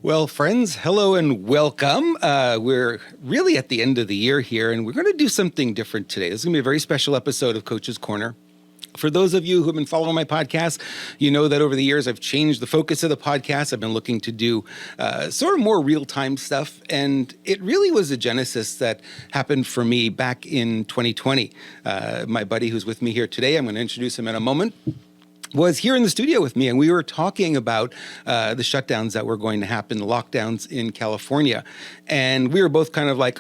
Well, friends, hello and welcome. We're really at the end of the year here, and we're going to do something different today. This is going to be a very special episode of Coach's Corner. For those of you who have been following my podcast, you know that over the years I've changed the focus of the podcast. I've been looking to do sort of more real-time stuff, and it really was a genesis that happened for me back in 2020. My buddy who's with me here today, I'm going to introduce him in a moment, was here in the studio with me, and we were talking about the shutdowns that were going to happen, the lockdowns in California. And we were both kind of like,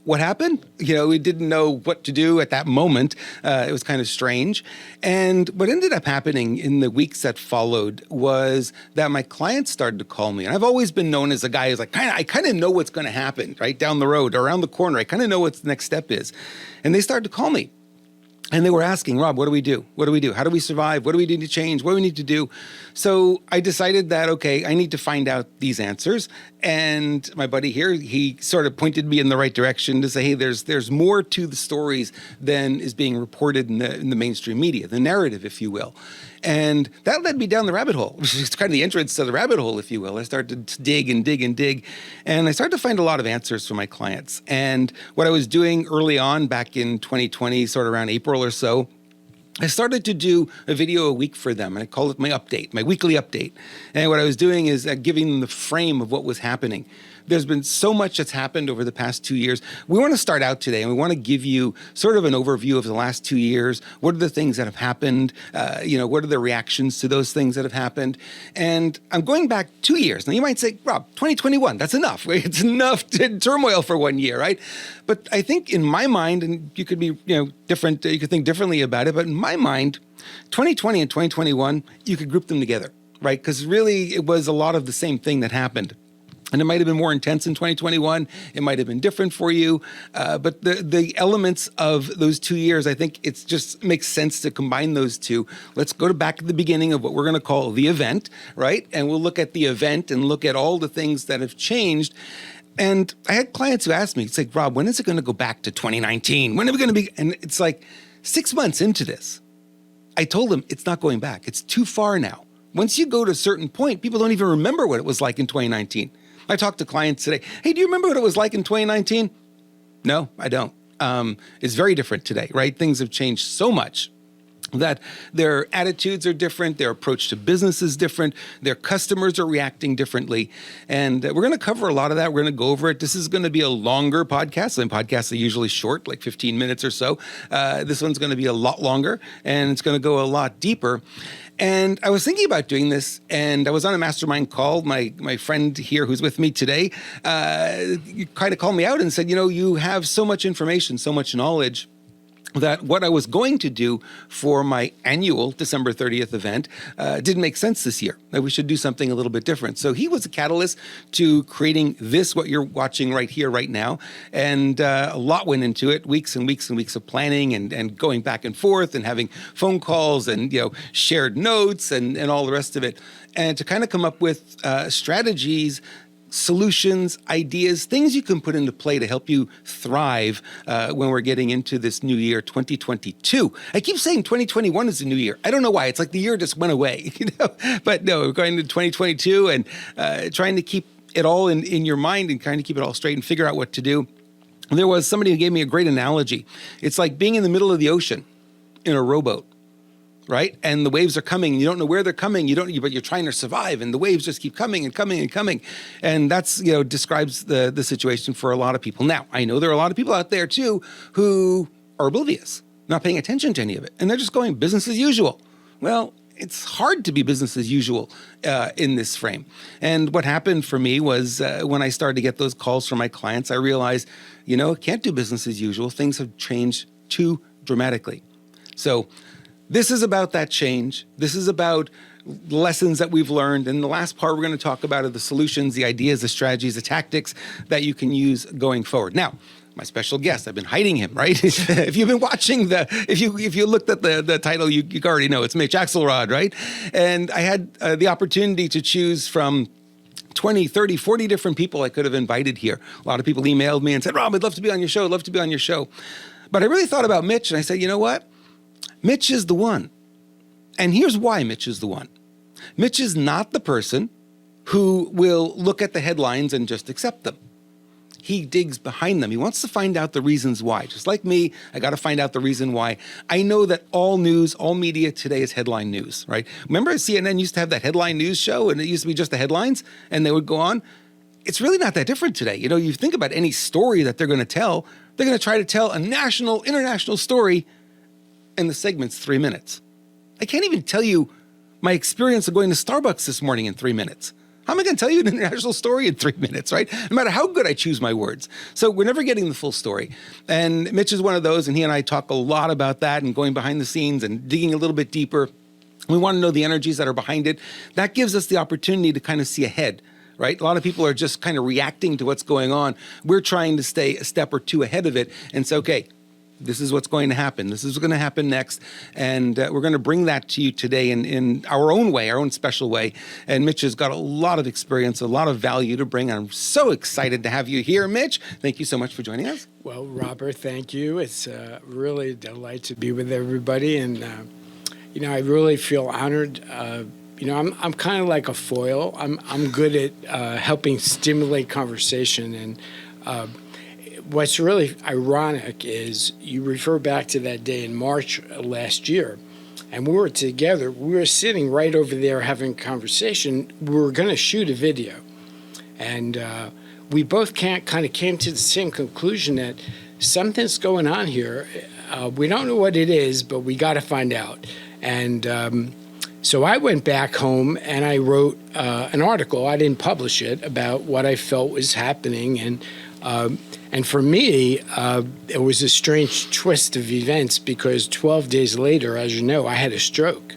what happened? You know, we didn't know what to do at that moment. It was kind of strange. And what ended up happening in the weeks that followed was that my clients started to call me. And I've always been known as a guy who's like, I kind of know what's going to happen right down the road, around the corner. I kind of know what the next step is. And they started to call me. And they were asking, Rob, what do we do? What do we do? How do we survive? What do we need to change? What do we need to do? So I decided that, okay, I need to find out these answers. And my buddy here, he sort of pointed me in the right direction to say, hey, there's more to the stories than is being reported in the mainstream media, the narrative, if you will. And that led me down the rabbit hole, which is kind of the entrance to the rabbit hole, if you will. I started to dig and dig and dig, and I started to find a lot of answers for my clients. And what I was doing early on back in 2020, sort of around April or so, I started to do a video a week for them, and I call it my update, my weekly update. And what I was doing is giving them the frame of what was happening. There's been so much that's happened over the past 2 years. We want to start out today, and we want to give you sort of an overview of the last 2 years. What are the things that have happened? What are the reactions to those things that have happened? And I'm going back 2 years. Now, you might say, Rob, 2021, that's enough, right? It's enough turmoil for 1 year, right? But I think in my mind, and you could be, different, you could think differently about it, but in my mind, 2020 and 2021, you could group them together, right? Because really, it was a lot of the same thing that happened. And it might have been more intense in 2021. It might have been different for you. But the elements of those 2 years, I think it just makes sense to combine those two. Let's go back to the beginning of what we're going to call the event, right? And we'll look at the event and look at all the things that have changed. And I had clients who asked me, it's like, Rob, when is it going to go back to 2019? When are we going to be? And it's like 6 months into this, I told them it's not going back. It's too far now. Once you go to a certain point, people don't even remember what it was like in 2019. I talked to clients today. Hey, do you remember what it was like in 2019? No, I don't. It's very different today, right? Things have changed so much that their attitudes are different, their approach to business is different, their customers are reacting differently. And we're going to cover a lot of that. We're going to go over it. This is going to be a longer podcast. And podcasts are usually short, like 15 minutes or so. This one's going to be a lot longer, and it's going to go a lot deeper. And I was thinking about doing this, and I was on a mastermind call. My friend here who's with me today kind of called me out and said, you have so much information, so much knowledge, that what I was going to do for my annual December 30th event didn't make sense this year, that we should do something a little bit different. So he was a catalyst to creating this, what you're watching right here, right now. And a lot went into it, weeks and weeks and weeks of planning and going back and forth and having phone calls and, shared notes and all the rest of it. And to kind of come up with strategies, solutions, ideas, things you can put into play to help you thrive when we're getting into this new year, 2022. I keep saying 2021 is the new year. I don't know why. It's like the year just went away, But no, we're going to 2022 and trying to keep it all in your mind and trying to keep it all straight and figure out what to do. There was somebody who gave me a great analogy. It's like being in the middle of the ocean in a rowboat. Right? And the waves are coming. You don't know where they're coming. But you're trying to survive, and the waves just keep coming and coming and coming. And that's, describes the situation for a lot of people. Now, I know there are a lot of people out there too who are oblivious, not paying attention to any of it. And they're just going business as usual. Well, it's hard to be business as usual in this frame. And what happened for me was when I started to get those calls from my clients, I realized, can't do business as usual. Things have changed too dramatically. So this is about that change. This is about lessons that we've learned. And the last part we're going to talk about are the solutions, the ideas, the strategies, the tactics that you can use going forward. Now, my special guest, I've been hiding him, right? If you've been watching if you looked at the title, you already know it's Mitch Axelrod, right? And I had the opportunity to choose from 20, 30, 40 different people I could have invited here. A lot of people emailed me and said, Rob, I'd love to be on your show. I'd love to be on your show. But I really thought about Mitch, and I said, you know what? Mitch is the one. And here's why Mitch is the one. Mitch is not the person who will look at the headlines and just accept them. He digs behind them. He wants to find out the reasons why. Just like me, I got to find out the reason why. I know that all news, all media today is headline news, right? Remember CNN used to have that headline news show and it used to be just the headlines and they would go on? It's really not that different today. You know, you think about any story that they're going to tell, they're going to try to tell a national, international story and the segment's 3 minutes. I can't even tell you my experience of going to Starbucks this morning in 3 minutes. How am I going to tell you an international story in 3 minutes, right? No matter how good I choose my words. So we're never getting the full story. And Mitch is one of those, and he and I talk a lot about that and going behind the scenes and digging a little bit deeper. We want to know the energies that are behind it. That gives us the opportunity to kind of see ahead, right? A lot of people are just kind of reacting to what's going on. We're trying to stay a step or two ahead of it and say, okay, this is what's going to happen. This is what's going to happen next. And we're going to bring that to you today in our own way, our own special way. And Mitch has got a lot of experience, a lot of value to bring. I'm so excited to have you here, Mitch. Thank you so much for joining us. Well, Robert, thank you. It's really a delight to be with everybody. And, I really feel honored. I'm kind of like a foil. I'm good at helping stimulate conversation. And what's really ironic is you refer back to that day in March last year, and we were together. We were sitting right over there having a conversation. We were going to shoot a video, and we both kind of came to the same conclusion that something's going on here. We don't know what it is, but we got to find out. And so I went back home and I wrote an article. I didn't publish it, about what I felt was happening. And for me, it was a strange twist of events because 12 days later, as you know, I had a stroke.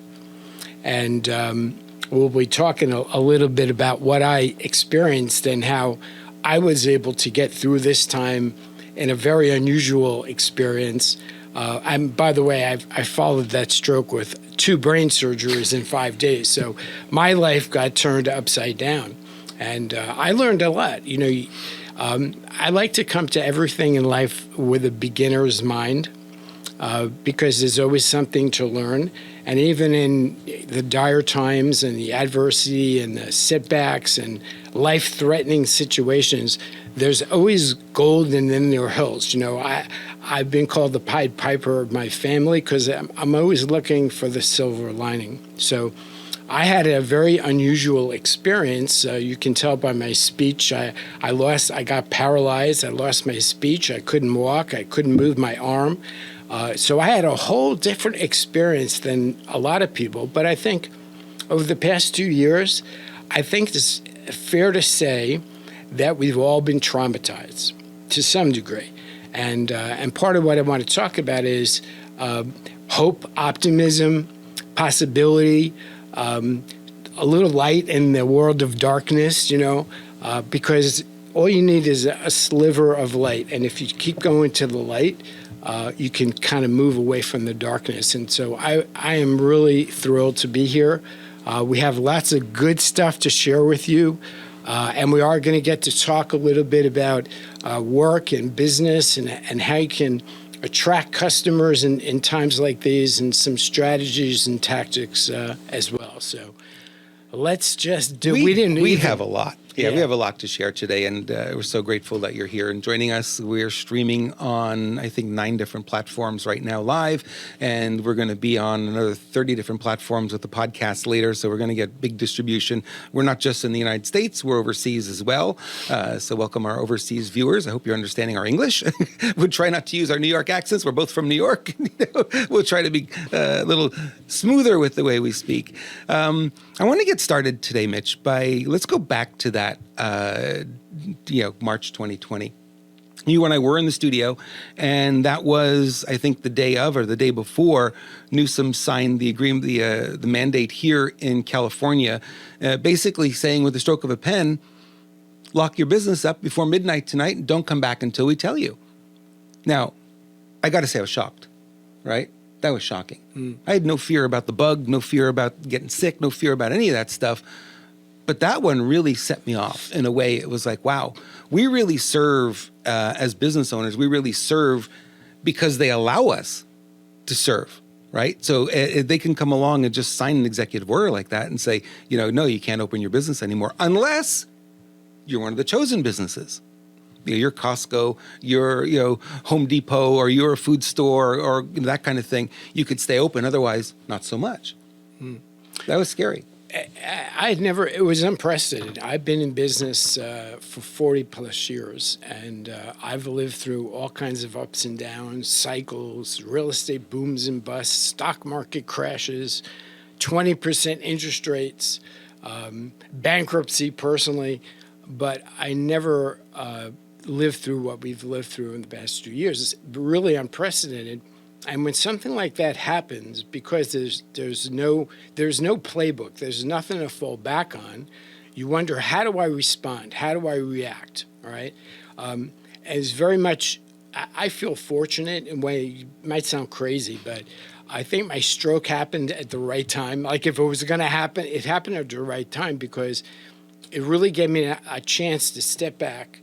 And we'll be talking a little bit about what I experienced and how I was able to get through this time in a very unusual experience. By the way, I followed that stroke with 2 brain surgeries in 5 days. So my life got turned upside down. And I learned a lot. I like to come to everything in life with a beginner's mind because there's always something to learn. And even in the dire times and the adversity and the setbacks and life-threatening situations, there's always gold in their hills. I've been called the Pied Piper of my family because I'm always looking for the silver lining. So I had a very unusual experience. You can tell by my speech. I got paralyzed. I lost my speech. I couldn't walk. I couldn't move my arm. So I had a whole different experience than a lot of people. But I think over the past 2 years, I think it's fair to say that we've all been traumatized to some degree. And part of what I want to talk about is hope, optimism, possibility, a little light in the world of darkness, because all you need is a sliver of light. And if you keep going to the light, you can kind of move away from the darkness. And so I am really thrilled to be here. We have lots of good stuff to share with you. And we are going to get to talk a little bit about work and business and how you can attract customers in times like these, and some strategies and tactics as well. So let's just do. We have a lot. Yeah, we have a lot to share today, and we're so grateful that you're here and joining us. We're streaming on, I think, 9 different platforms right now live, and we're going to be on another 30 different platforms with the podcast later, so we're going to get big distribution. We're not just in the United States, we're overseas as well, so welcome our overseas viewers. I hope you're understanding our English. We'll try not to use our New York accents. We're both from New York. We'll try to be a little smoother with the way we speak. I want to get started today, Mitch, let's go back to that, March 2020. You and I were in the studio, and that was, I think, the day of or the day before Newsom signed the agreement, the mandate here in California, basically saying with the stroke of a pen, lock your business up before midnight tonight and don't come back until we tell you. Now, I got to say I was shocked, right? That was shocking. I had no fear about the bug, no fear about getting sick, no fear about any of that stuff. But that one really set me off in a way. It was like, wow, we really serve as business owners. We really serve because they allow us to serve. right? So they can come along and just sign an executive order like that and say, no, you can't open your business anymore unless you're one of the chosen businesses. Your Costco, your Home Depot, or your food store, or that kind of thing. You could stay open, otherwise, not so much. That was scary. It was unprecedented. I've been in business for 40 plus years, and I've lived through all kinds of ups and downs, cycles, real estate booms and busts, stock market crashes, 20% interest rates, bankruptcy personally, but I never lived through what we've lived through in the past 2 years. It's really unprecedented. And when something like that happens, because there's no playbook, there's nothing to fall back on, you wonder, how do I respond? How do I react? All right. As very much, I feel fortunate in a way. It might sound crazy, but I think my stroke happened at the right time. Like if it was going to happen, it happened at the right time because it really gave me a chance to step back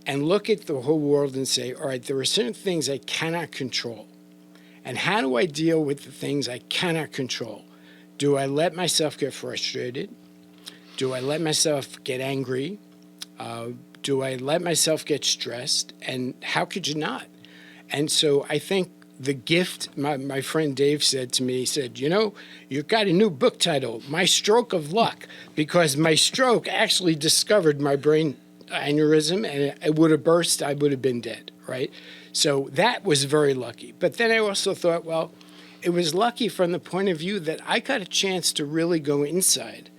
and look at the whole world and say, all right, there are certain things I cannot control. And how do I deal with the things I cannot control? Do I let myself get frustrated? Do I let myself get angry? Do I let myself get stressed? And how could you not? And so I think the gift, my friend Dave said to me, he said, you've got a new book title, My Stroke of Luck, because my stroke actually discovered my brain aneurysm, and it would have burst, I would have been dead, right? So that was very lucky. But then I also thought, well, it was lucky from the point of view that I got a chance to really go inside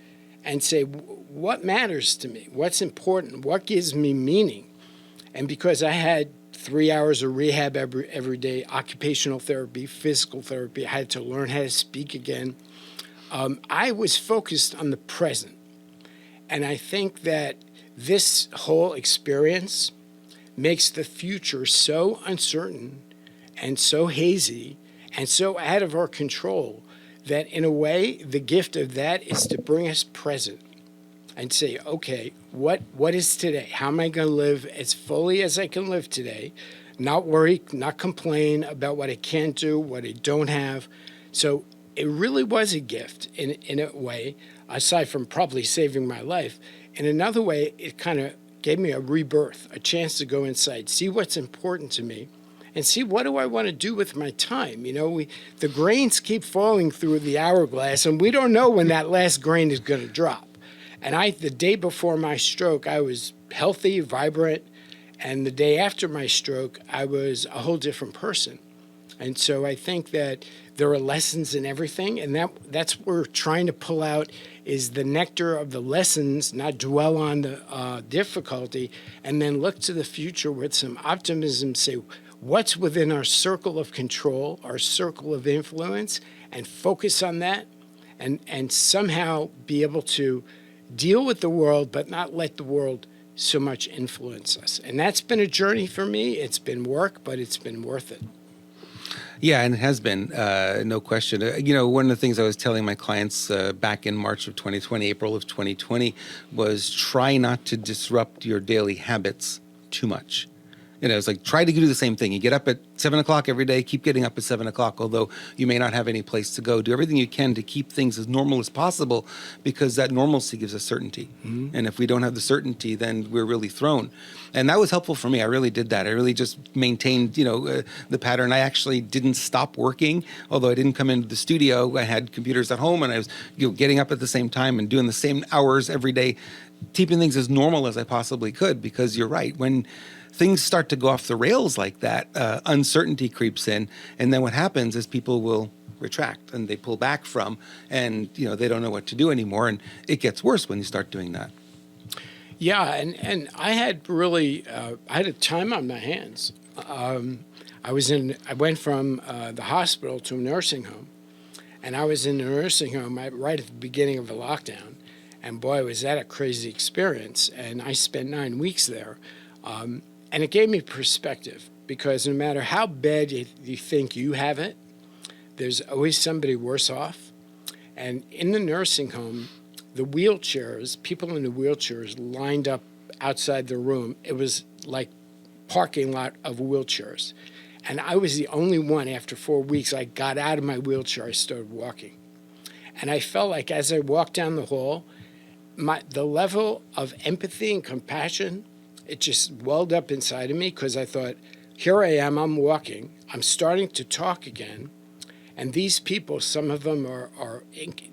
and say, what matters to me? What's important? What gives me meaning? And because I had 3 hours of rehab every day, occupational therapy, physical therapy, I had to learn how to speak again. I was focused on the present. And I think that this whole experience makes the future so uncertain and so hazy and so out of our control that in a way, the gift of that is to bring us present and say, okay, what is today? How am I going to live as fully as I can live today? Not worry, not complain about what I can't do, what I don't have. So it really was a gift in a way, aside from probably saving my life. In another way, it kind of gave me a rebirth, a chance to go inside, see what's important to me, and see what do I want to do with my time. The grains keep falling through the hourglass, and we don't know when that last grain is going to drop. And the day before my stroke, I was healthy, vibrant, and the day after my stroke, I was a whole different person. And so I think that there are lessons in everything, and that's what we're trying to pull out is the nectar of the lessons, not dwell on the difficulty, and then look to the future with some optimism, say, what's within our circle of control, our circle of influence, and focus on that, and somehow be able to deal with the world, but not let the world so much influence us. And that's been a journey for me. It's been work, but it's been worth it. Yeah, and it has been, no question. One of the things I was telling my clients back in March of 2020, April of 2020, was try not to disrupt your daily habits too much. It's like, try to do the same thing. You get up at 7 o'clock every day, keep getting up at 7 o'clock, although you may not have any place to go. Do everything you can to keep things as normal as possible, because that normalcy gives us certainty. Mm-hmm. And if we don't have the certainty, then we're really thrown. And that was helpful for me. I really did that. I really just maintained, the pattern. I actually didn't stop working, although I didn't come into the studio. I had computers at home, and I was getting up at the same time and doing the same hours every day, keeping things as normal as I possibly could, because you're right. When things start to go off the rails like that, uncertainty creeps in. And then what happens is people will retract and they pull back from, and they don't know what to do anymore. And it gets worse when you start doing that. Yeah, and I had really, I had a time on my hands. I went from the hospital to a nursing home, and I was in the nursing home right at the beginning of the lockdown. And boy, was that a crazy experience. And I spent 9 weeks there. And it gave me perspective, because no matter how bad you think you have it, there's always somebody worse off. And in the nursing home, the wheelchairs, people in the wheelchairs lined up outside the room. It was like parking lot of wheelchairs. And I was the only one. After 4 weeks, I got out of my wheelchair. I started walking. And I felt like as I walked down the hall, the level of empathy and compassion, it just welled up inside of me because I thought, here I am, I'm walking. I'm starting to talk again. And these people, some of them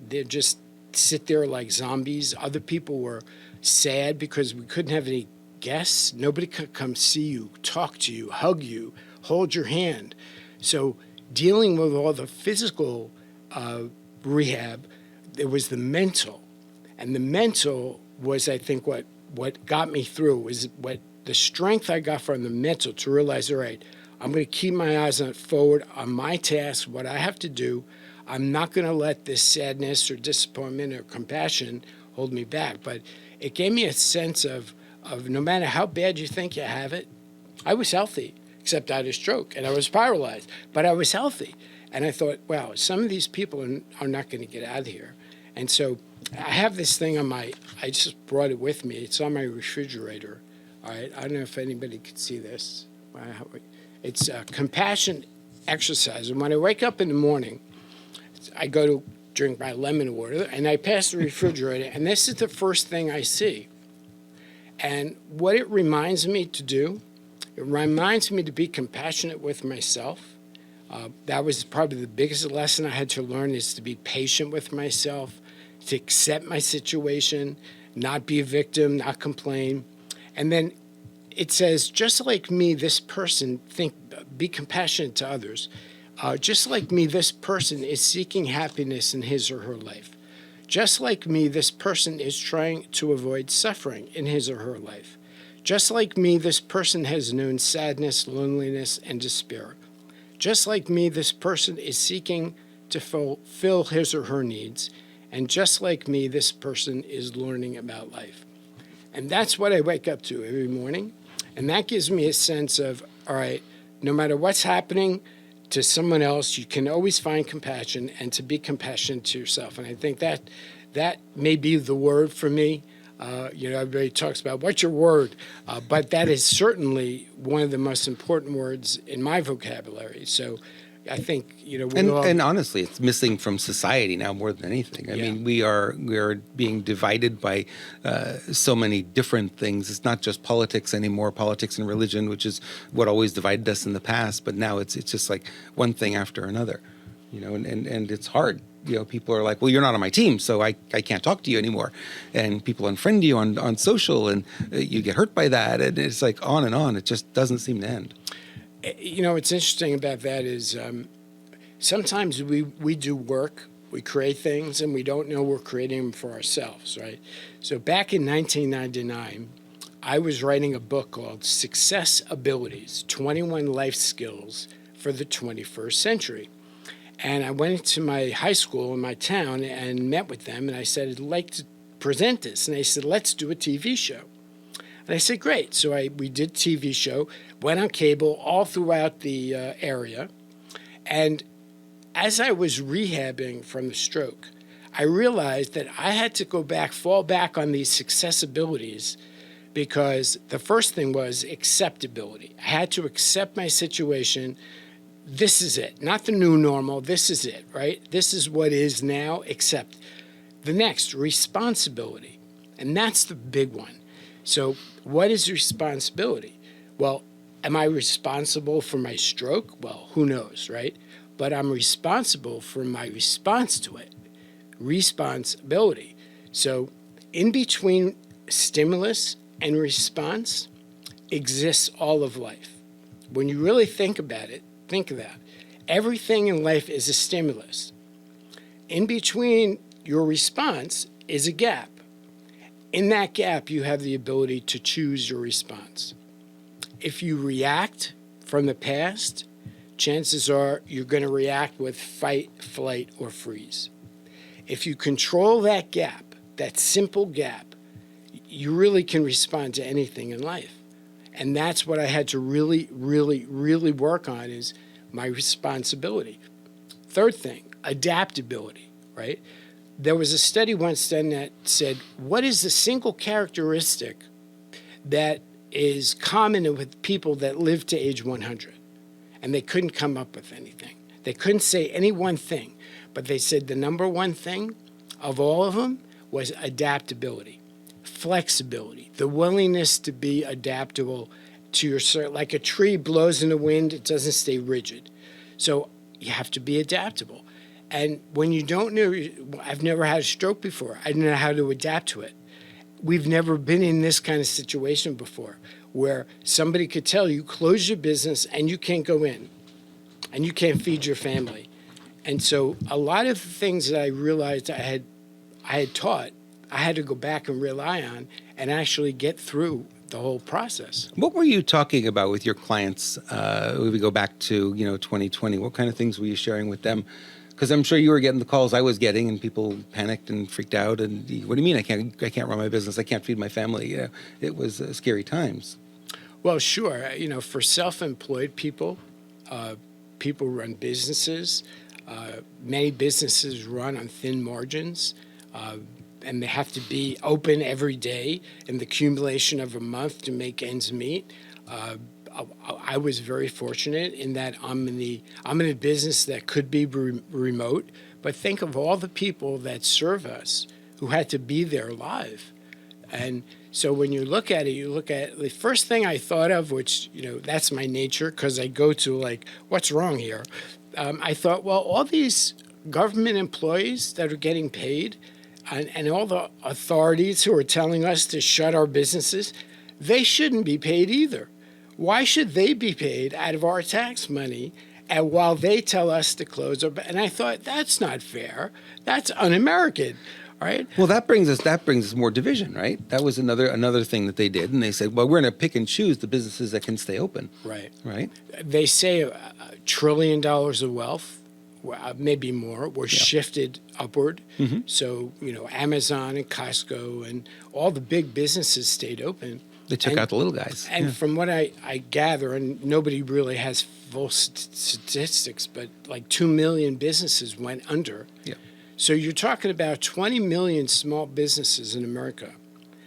they just sit there like zombies. Other people were sad because we couldn't have any guests. Nobody could come see you, talk to you, hug you, hold your hand. So dealing with all the physical rehab, there was the mental. And the mental was, I think, what got me through, was what the strength I got from the mental to realize, all right, I'm going to keep my eyes forward on my task, what I have to do. I'm not going to let this sadness or disappointment or compassion hold me back. But it gave me a sense of no matter how bad you think you have it, I was healthy, except I had a stroke and I was paralyzed, but I was healthy. And I thought, wow, some of these people are not going to get out of here. And so I have this thing I just brought it with me. It's on my refrigerator. All right, I don't know if anybody could see this. It's a compassion exercise. And when I wake up in the morning, I go to drink my lemon water, and I pass the refrigerator, and this is the first thing I see. And what it reminds me to do, it reminds me to be compassionate with myself. That was probably the biggest lesson I had to learn, is to be patient with myself, to accept my situation, not be a victim, not complain. And then it says, just like me, this person, be compassionate to others. Just like me, this person is seeking happiness in his or her life. Just like me, this person is trying to avoid suffering in his or her life. Just like me, this person has known sadness, loneliness, and despair. Just like me, this person is seeking to fulfill his or her needs. And just like me, this person is learning about life. And that's what I wake up to every morning. And that gives me a sense of, all right, no matter what's happening to someone else, you can always find compassion, and to be compassionate to yourself. And I think that may be the word for me. Everybody talks about what's your word, but that is certainly one of the most important words in my vocabulary. So I think, and honestly, it's missing from society now more than anything. I mean, we are being divided by so many different things. It's not just politics anymore, politics and religion, which is what always divided us in the past. But now it's just like one thing after another, and it's hard. People are like, well, you're not on my team, so I can't talk to you anymore. And people unfriend you on social, and you get hurt by that. And it's like on and on. It just doesn't seem to end. What's interesting about that is sometimes we do work, we create things, and we don't know we're creating them for ourselves, right? So back in 1999, I was writing a book called Success Abilities, 21 Life Skills for the 21st Century. And I went into my high school in my town and met with them, and I said, I'd like to present this. And they said, let's do a TV show. And I said, great. So we did a TV show, went on cable all throughout the area. And as I was rehabbing from the stroke, I realized that I had to fall back on these success abilities, because the first thing was acceptability. I had to accept my situation. This is it, not the new normal. This is it, right? This is what is now, accept. The next, responsibility. And that's the big one. So what is responsibility? Well, am I responsible for my stroke? Well, who knows, right? But I'm responsible for my response to it. Responsibility. So in between stimulus and response exists all of life. When you really think about it, think of that. Everything in life is a stimulus. In between your response is a gap. In that gap, you have the ability to choose your response. If you react from the past, chances are you're going to react with fight, flight, or freeze. If you control that gap, that simple gap, you really can respond to anything in life. And that's what I had to really, really, really work on, is my responsibility. Third thing, adaptability, right? There was a study once done that said, what is the single characteristic that is common with people that live to age 100? and they couldn't come up with anything. They couldn't say any one thing, but they said the number one thing of all of them was adaptability, flexibility, the willingness to be adaptable to your, like a tree blows in the wind, it doesn't stay rigid. So you have to be adaptable. And when you don't know, I've never had a stroke before. I don't know how to adapt to it. We've never been in this kind of situation before where somebody could tell you, close your business and you can't go in and you can't feed your family. And so a lot of the things that I realized I had taught, I had to go back and rely on and actually get through the whole process. What were you talking about with your clients? If we go back to 2020, what kind of things were you sharing with them? Because I'm sure you were getting the calls I was getting, and people panicked and freaked out. And what do you mean I can't run my business? I can't feed my family. It was scary times. Well, sure. For self-employed people, people run businesses. Many businesses run on thin margins. And they have to be open every day in the accumulation of a month to make ends meet. I was very fortunate in that I'm in a business that could be remote, but think of all the people that serve us who had to be there live. And so when you look at it, the first thing I thought of, which, that's my nature because I go to like, what's wrong here? I thought, well, all these government employees that are getting paid and all the authorities who are telling us to shut our businesses, they shouldn't be paid either. Why should they be paid out of our tax money and while they tell us to close our? And I thought, that's not fair. That's un-American, right? Well, that brings us more division, right? That was another thing that they did, and they said, well, we're going to pick and choose the businesses that can stay open. Right. Right. They say $1 trillion of wealth, maybe more, was shifted upward. Mm-hmm. So Amazon and Costco and all the big businesses stayed open. They took out the little guys. And from what I gather, and nobody really has full statistics, but like 2 million businesses went under. Yeah. So you're talking about 20 million small businesses in America.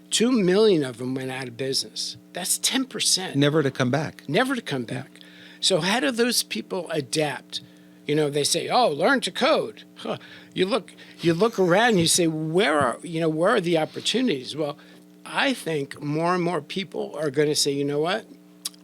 2 million of them went out of business. That's 10%. Never to come back. Never to come back. So how do those people adapt? They say, "Oh, learn to code." Huh. You look around and you say, "Where are the opportunities?" Well, I think more and more people are going to say, you know what?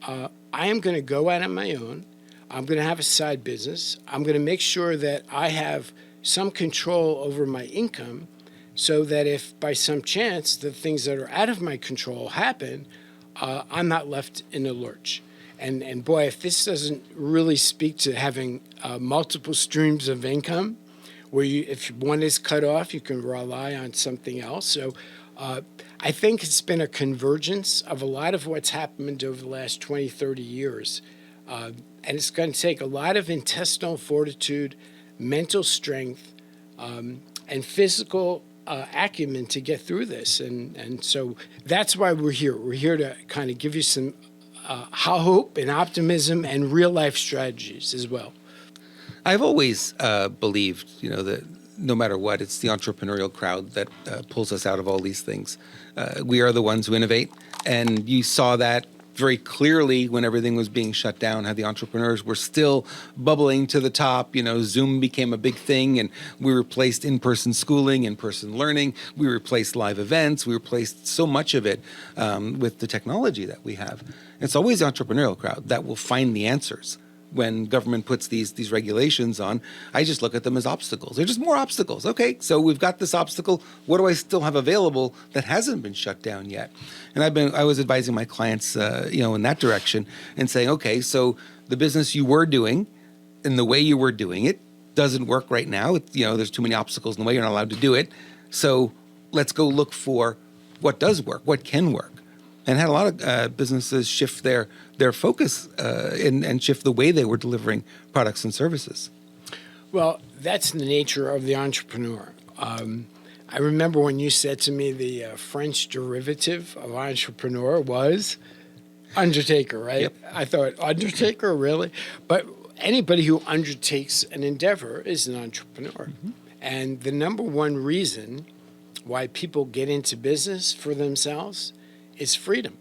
I am going to go out on my own. I'm going to have a side business. I'm going to make sure that I have some control over my income so that if by some chance the things that are out of my control happen, I'm not left in the lurch. And boy, if this doesn't really speak to having multiple streams of income, where if one is cut off, you can rely on something else. So I think it's been a convergence of a lot of what's happened over the last 20, 30 years. And it's going to take a lot of intestinal fortitude, mental strength, and physical acumen to get through this. And so that's why we're here. We're here to kind of give you some hope and optimism and real life strategies as well. I've always believed, that no matter what, it's the entrepreneurial crowd that pulls us out of all these things. We are the ones who innovate, and you saw that very clearly when everything was being shut down, how the entrepreneurs were still bubbling to the top. Zoom became a big thing, and we replaced in-person schooling, in-person learning. We replaced live events. We replaced so much of it with the technology that we have. It's always the entrepreneurial crowd that will find the answers. When government puts these regulations on, I just look at them as obstacles. They're just more obstacles. Okay, so we've got this obstacle. What do I still have available that hasn't been shut down yet? And I was advising my clients, in that direction and saying, okay, so the business you were doing and the way you were doing it doesn't work right now. There's too many obstacles in the way. You're not allowed to do it. So let's go look for what does work, what can work. And had a lot of businesses shift their focus and shift the way they were delivering products and services. Well, that's the nature of the entrepreneur. I remember when you said to me the French derivative of entrepreneur was undertaker, right? Yep. I thought, undertaker, really? But anybody who undertakes an endeavor is an entrepreneur. Mm-hmm. And the number one reason why people get into business for themselves is freedom.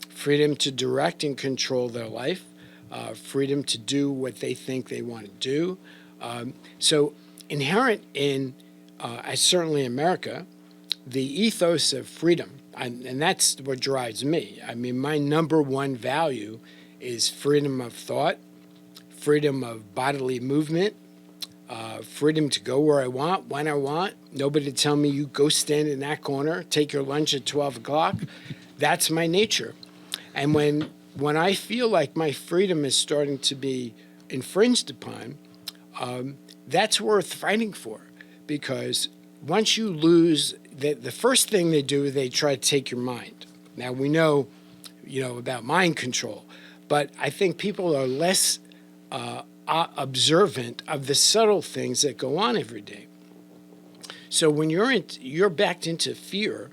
Freedom to direct and control their life, freedom to do what they think they want to do. So inherent in, certainly America, the ethos of freedom, and that's what drives me. I mean, my number one value is freedom of thought, freedom of bodily movement, freedom to go where I want, when I want. Nobody to tell me, you go stand in that corner, take your lunch at 12 o'clock. That's my nature. And when I feel like my freedom is starting to be infringed upon, that's worth fighting for. Because once you lose, the first thing they do, they try to take your mind. Now, we know, about mind control. But I think people are less observant of the subtle things that go on every day. So when you're backed into fear,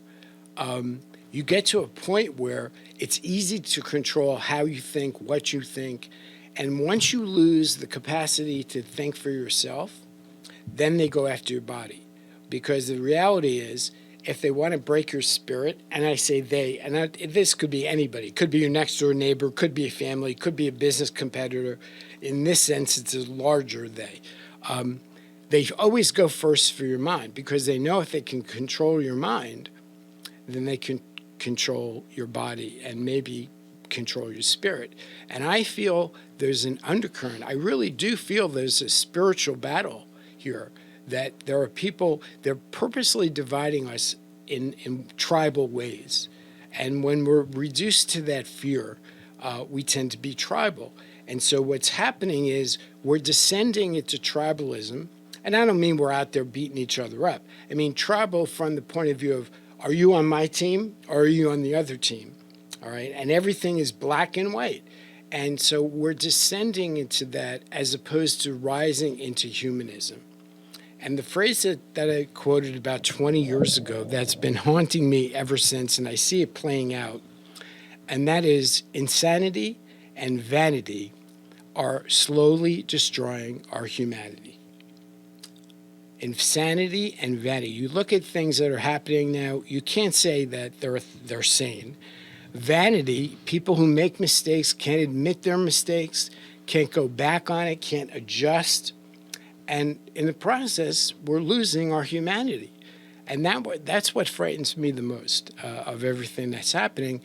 you get to a point where it's easy to control how you think, what you think. And once you lose the capacity to think for yourself, then they go after your body. Because the reality is, if they want to break your spirit, and I say they, and this could be anybody, could be your next door neighbor, could be a family, could be a business competitor. In this sense, it's a larger they. They always go first for your mind, because they know if they can control your mind, then they can control your body and maybe control your spirit. And I feel there's an undercurrent. I really do feel there's a spiritual battle here, that there are people, they're purposely dividing us in tribal ways. And when we're reduced to that fear, we tend to be tribal. And so what's happening is we're descending into tribalism. And I don't mean we're out there beating each other up. I mean tribal from the point of view of, are you on my team or are you on the other team? All right. And everything is black and white. And so we're descending into that as opposed to rising into humanism. And the phrase that I quoted about 20 years ago that's been haunting me ever since, and I see it playing out, and that is, insanity and vanity are slowly destroying our humanity. Insanity and vanity. You look at things that are happening now, you can't say that they're sane. Vanity, people who make mistakes can't admit their mistakes, can't go back on it, can't adjust. And in the process, we're losing our humanity. And that's what frightens me the most of everything that's happening.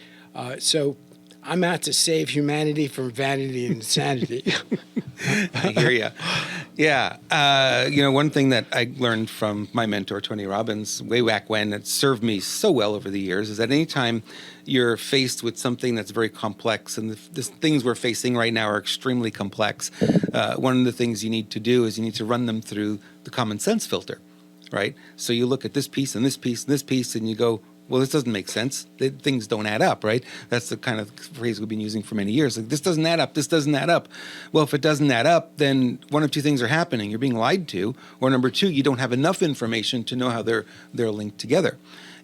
So I'm out to save humanity from vanity and insanity. I hear you. Yeah. One thing that I learned from my mentor, Tony Robbins, way back when, it served me so well over the years, is that anytime you're faced with something that's very complex, and the things we're facing right now are extremely complex, one of the things you need to do is you need to run them through the common sense filter, right? So you look at this piece and this piece and this piece, and you go, well, this doesn't make sense. Things don't add up, right? That's the kind of phrase we've been using for many years. Like, this doesn't add up. This doesn't add up. Well, if it doesn't add up, then one of two things are happening. You're being lied to, or number two, you don't have enough information to know how they're linked together.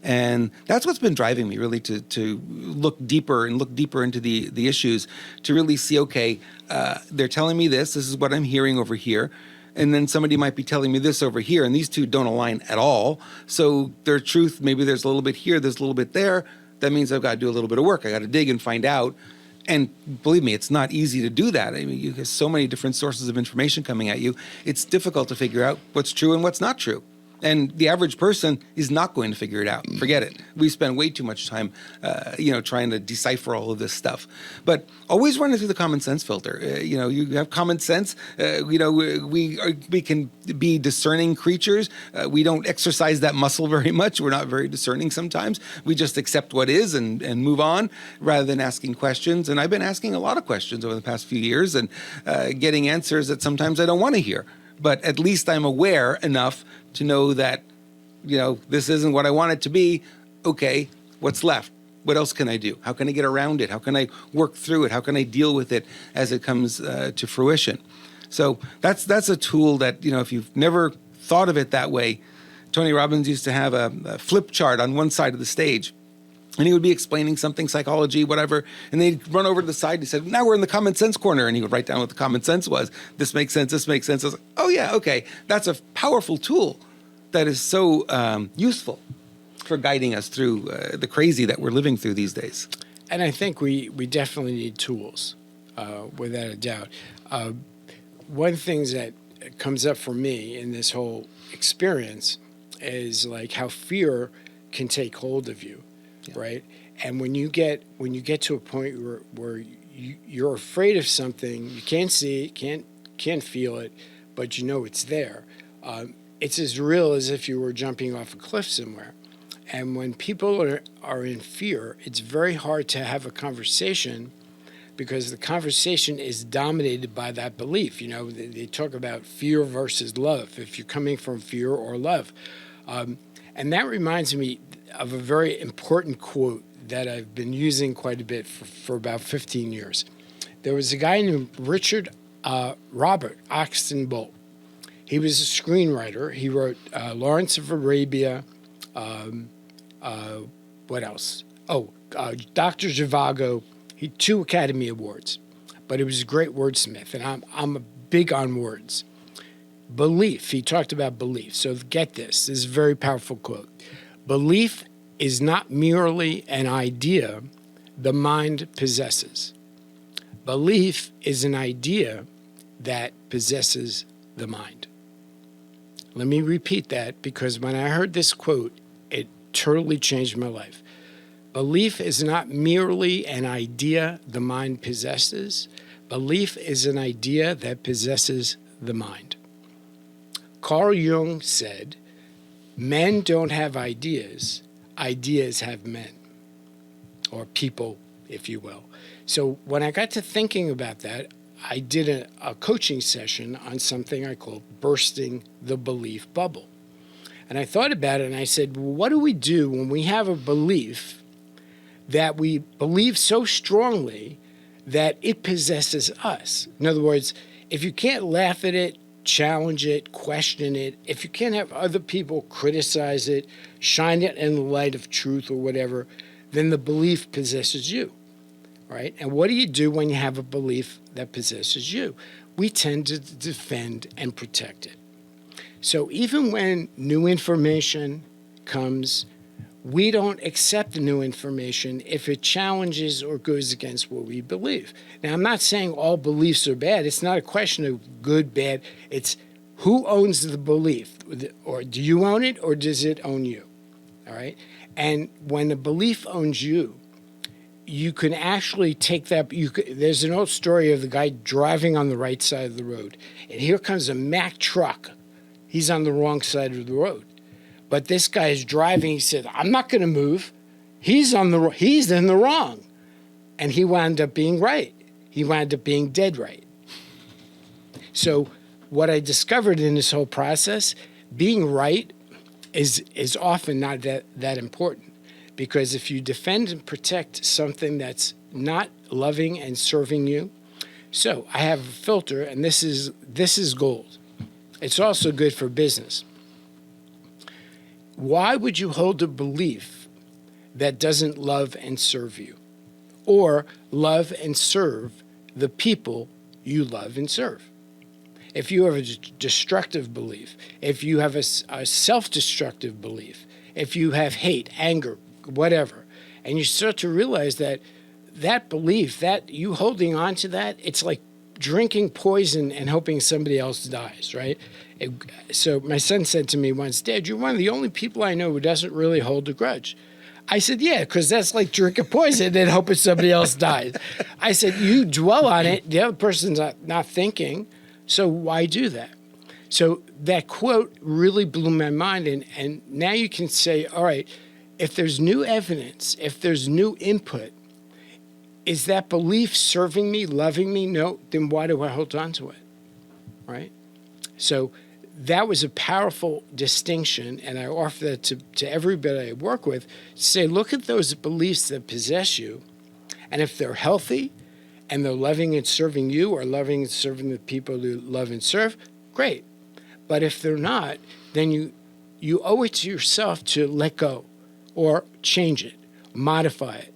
And that's what's been driving me really to look deeper into the issues, to really see, okay, they're telling me this is what I'm hearing over here. And then somebody might be telling me this over here, and these two don't align at all. So their truth, maybe there's a little bit here, there's a little bit there. That means I've got to do a little bit of work. I got to dig and find out. And believe me, it's not easy to do that. I mean, you have so many different sources of information coming at you. It's difficult to figure out what's true and what's not true. And the average person is not going to figure it out. Forget it. We spend way too much time, trying to decipher all of this stuff. But always run it through the common sense filter. You have common sense. We can be discerning creatures. We don't exercise that muscle very much. We're not very discerning sometimes. We just accept what is and move on rather than asking questions. And I've been asking a lot of questions over the past few years and getting answers that sometimes I don't want to hear. But at least I'm aware enough to know that, this isn't what I want it to be. Okay, what's left? What else can I do? How can I get around it? How can I work through it? How can I deal with it as it comes to fruition? So that's a tool that, if you've never thought of it that way, Tony Robbins used to have a flip chart on one side of the stage. And he would be explaining something, psychology, whatever, and they'd run over to the side and he said, now we're in the common sense corner. And he would write down what the common sense was. This makes sense, this makes sense. I was like, oh yeah, okay. That's a powerful tool that is so useful for guiding us through the crazy that we're living through these days. And I think we definitely need tools. without a doubt. One thing that comes up for me in this whole experience is like how fear can take hold of you, right? And when you get to a point where you're afraid of something, you can't see it, can't feel it, but you know it's there. It's as real as if you were jumping off a cliff somewhere. And when people are in fear, it's very hard to have a conversation because the conversation is dominated by that belief. You know, they talk about fear versus love, if you're coming from fear or love. And that reminds me of a very important quote that I've been using quite a bit for about 15 years. There was a guy named Robert Axelrod. He was a screenwriter. He wrote Lawrence of Arabia. What else? Dr. Zhivago. He 2 Academy Awards, but he was a great wordsmith, and I'm big on words. Belief. He talked about belief. So get this. This is a very powerful quote. Belief is not merely an idea the mind possesses. Belief is an idea that possesses the mind. Let me repeat that because when I heard this quote, it totally changed my life. Belief is not merely an idea the mind possesses. Belief is an idea that possesses the mind. Carl Jung said, men don't have ideas, ideas have men, or people, if you will. So when I got to thinking about that, I did a coaching session on something I call bursting the belief bubble. And I thought about it and I said, well, what do we do when we have a belief that we believe so strongly that it possesses us? In other words, if you can't laugh at it, challenge it, question it, if you can't have other people criticize it, shine it in the light of truth or whatever, then the belief possesses you, right? And what do you do when you have a belief that possesses you? We tend to defend and protect it. So even when new information comes, we don't accept the new information if it challenges or goes against what we believe. Now, I'm not saying all beliefs are bad. It's not a question of good, bad. It's who owns the belief? Or do you own it or does it own you? All right? And when a belief owns you, you can actually take that. There's an old story of the guy driving on the right side of the road. And here comes a Mack truck. He's on the wrong side of the road. But this guy is driving. He said, I'm not going to move. He's in the wrong. And he wound up being right. He wound up being dead right. So what I discovered in this whole process, being right is often not that important. Because if you defend and protect something that's not loving and serving you. So I have a filter, and this is gold. It's also good for business. Why would you hold a belief that doesn't love and serve you, or love and serve the people you love and serve? If you have a destructive belief, if you have a self-destructive belief, if you have hate, anger, whatever, and you start to realize that belief, that you holding on to that, it's like drinking poison and hoping somebody else dies, right? So my son said to me once, Dad, you're one of the only people I know who doesn't really hold a grudge. I said, yeah, because that's like drinking poison and hoping somebody else dies. I said, you dwell on it. The other person's not thinking. So why do that? So that quote really blew my mind. And now you can say, all right, if there's new evidence, if there's new input, is that belief serving me, loving me? No, then why do I hold on to it, right? So that was a powerful distinction, and I offer that to everybody I work with, to say, look at those beliefs that possess you, and if they're healthy, and they're loving and serving you, or loving and serving the people you love and serve, great. But if they're not, then you owe it to yourself to let go, or change it, modify it.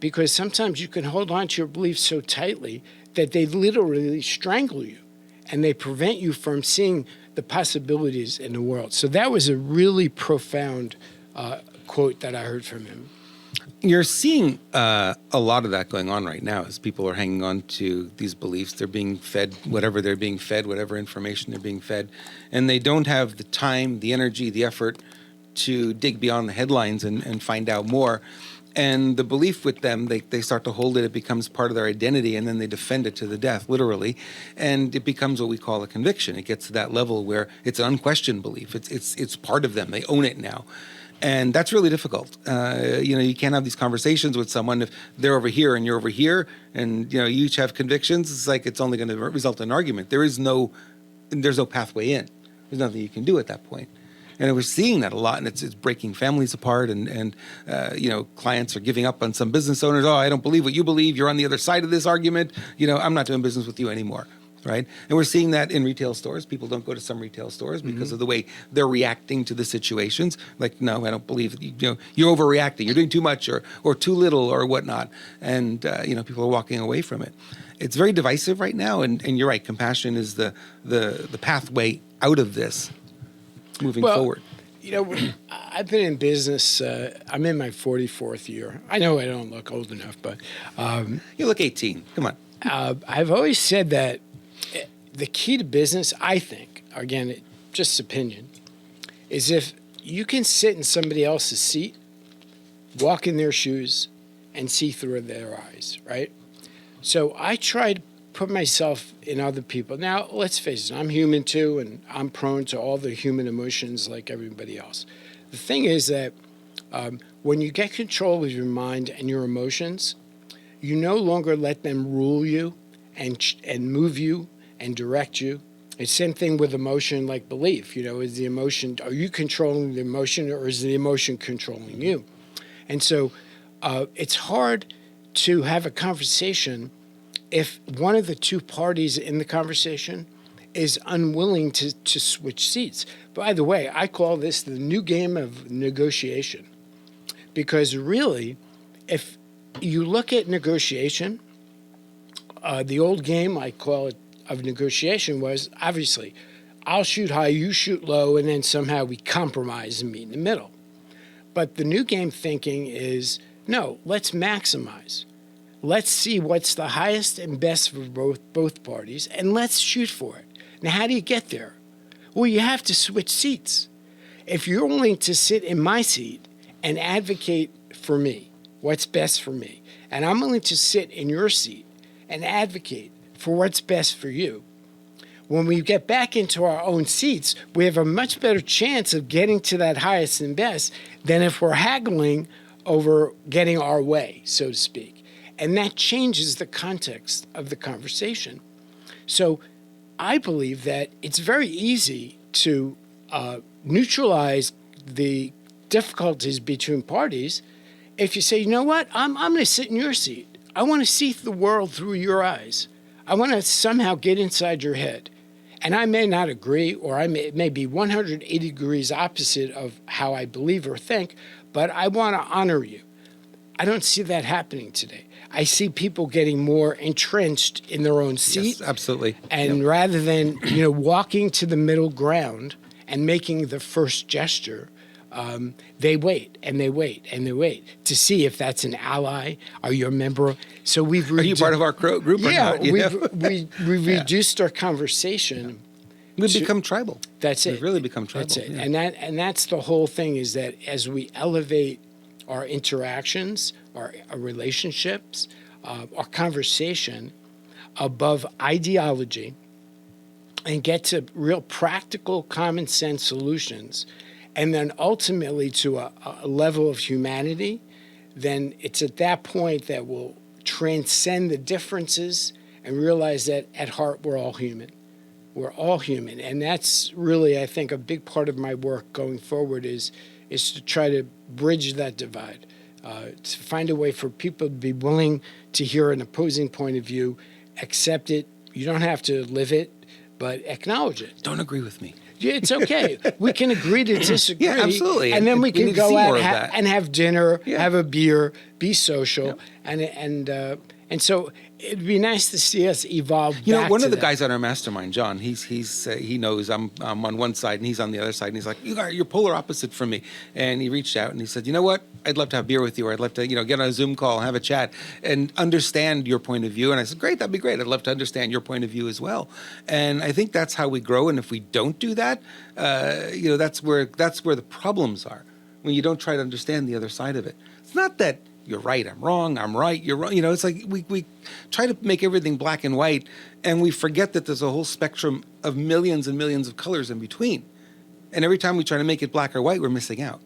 Because sometimes you can hold on to your beliefs so tightly that they literally strangle you and they prevent you from seeing the possibilities in the world. So that was a really profound quote that I heard from him. You're seeing a lot of that going on right now as people are hanging on to these beliefs. They're being fed whatever they're being fed, whatever information they're being fed, and they don't have the time, the energy, the effort to dig beyond the headlines and find out more. And the belief with them, they start to hold it. It becomes part of their identity, and then they defend it to the death, literally. And it becomes what we call a conviction. It gets to that level where it's an unquestioned belief. It's part of them. They own it now. And that's really difficult. You can't have these conversations with someone if they're over here and you're over here, and you each have convictions. It's like it's only going to result in an argument. There's no pathway in. There's nothing you can do at that point. And we're seeing that a lot, and it's breaking families apart. And clients are giving up on some business owners. Oh, I don't believe what you believe. You're on the other side of this argument. I'm not doing business with you anymore. Right. And we're seeing that in retail stores. People don't go to some retail stores because of the way they're reacting to the situations. Like, no, I don't believe you're overreacting. You're doing too much or too little or whatnot. And, people are walking away from it. It's very divisive right now. And you're right. Compassion is the pathway out of this moving forward. I've been in business. I'm in my 44th year. I know I don't look old enough, but you look 18. Come on. I've always said that the key to business, I think, again, just opinion, is if you can sit in somebody else's seat, walk in their shoes, and see through their eyes, right? So I try to put myself in other people. Now, let's face it, I'm human too, and I'm prone to all the human emotions like everybody else. The thing is that when you get control of your mind and your emotions, you no longer let them rule you and move you and direct you. It's the same thing with emotion like belief. Is the emotion, are you controlling the emotion or is the emotion controlling you? And so it's hard to have a conversation if one of the two parties in the conversation is unwilling to switch seats. By the way, I call this the new game of negotiation. Because really, if you look at negotiation, the old game, I call it, of negotiation was, obviously, I'll shoot high, you shoot low, and then somehow we compromise and meet in the middle. But the new game thinking is, no, let's maximize. Let's see what's the highest and best for both parties, and let's shoot for it. Now, how do you get there? Well, you have to switch seats. If you're willing to sit in my seat and advocate for me, what's best for me, and I'm willing to sit in your seat and advocate for what's best for you, when we get back into our own seats, we have a much better chance of getting to that highest and best than if we're haggling over getting our way, so to speak. And that changes the context of the conversation. So I believe that it's very easy to neutralize the difficulties between parties if you say, you know what, I'm going to sit in your seat. I want to see the world through your eyes. I want to somehow get inside your head. And I may not agree, or it may be 180 degrees opposite of how I believe or think, but I want to honor you. I don't see that happening today. I see people getting more entrenched in their own seat. Yes, absolutely. And rather than, walking to the middle ground and making the first gesture, they wait and they wait and they wait to see if that's an ally. Are you a member? So are you part of our group or not? We've reduced our conversation. We've become tribal. That's it. We've really become tribal. That's it. Yeah. And that's the whole thing, is that as we elevate our interactions, our relationships, our conversation above ideology and get to real practical common sense solutions, and then ultimately to a level of humanity, then it's at that point that we'll transcend the differences and realize that at heart we're all human. We're all human. And that's really, I think, a big part of my work going forward is to try to bridge that divide, to find a way for people to be willing to hear an opposing point of view, accept it. You don't have to live it, but acknowledge it. Don't agree with me. Yeah, it's okay. We can agree to disagree. Yeah, absolutely. And then we can go out and and have dinner, have a beer, be social, and so it'd be nice to see us evolve. You know, back one to of the that. guys on our mastermind, John, he knows I'm on one side and he's on the other side, and he's like, you're polar opposite from me. And he reached out and he said, you know what? I'd love to have beer with you, or I'd love to, get on a Zoom call and have a chat and understand your point of view. And I said, great, that'd be great. I'd love to understand your point of view as well. And I think that's how we grow. And if we don't do that, that's where the problems are. When you don't try to understand the other side of it. It's not that you're right, I'm wrong, I'm right, you're wrong. It's like we try to make everything black and white, and we forget that there's a whole spectrum of millions and millions of colors in between. And every time we try to make it black or white, we're missing out.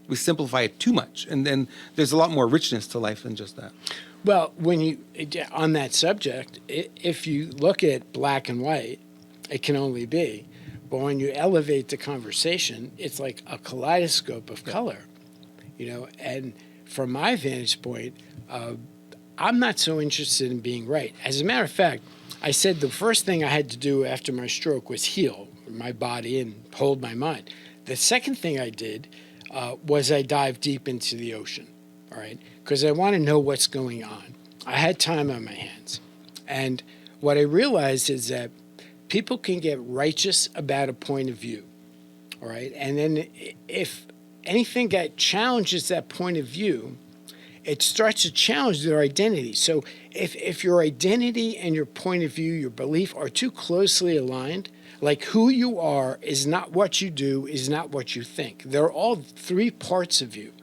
We simplify it too much, and then there's a lot more richness to life than just that. Well, on that subject, if you look at black and white, it can only be. But when you elevate the conversation, it's like a kaleidoscope of color, and from my vantage point, I'm not so interested in being right. As a matter of fact, I said the first thing I had to do after my stroke was heal my body and hold my mind. The second thing I did was I dived deep into the ocean, all right, because I want to know what's going on. I had time on my hands. And what I realized is that people can get righteous about a point of view, all right? And then if anything that challenges that point of view, it starts to challenge their identity. So if your identity and your point of view, your belief are too closely aligned, like who you are is not what you do, is not what you think. They're all three parts of you.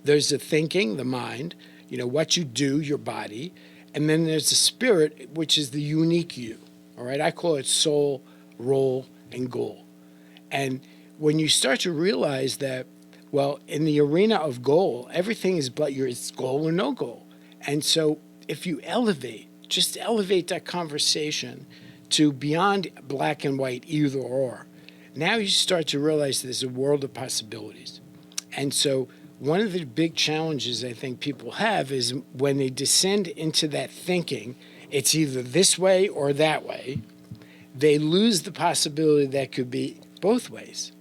There's the thinking, the mind, what you do, your body, and then there's the spirit, which is the unique you. All right, I call it soul, role, and goal. And when you start to realize that, well, in the arena of goal, everything is it's goal or no goal. And so if you just elevate that conversation to beyond black and white, either or, now you start to realize there's a world of possibilities. And so one of the big challenges I think people have is when they descend into that thinking, it's either this way or that way, they lose the possibility that could be both ways.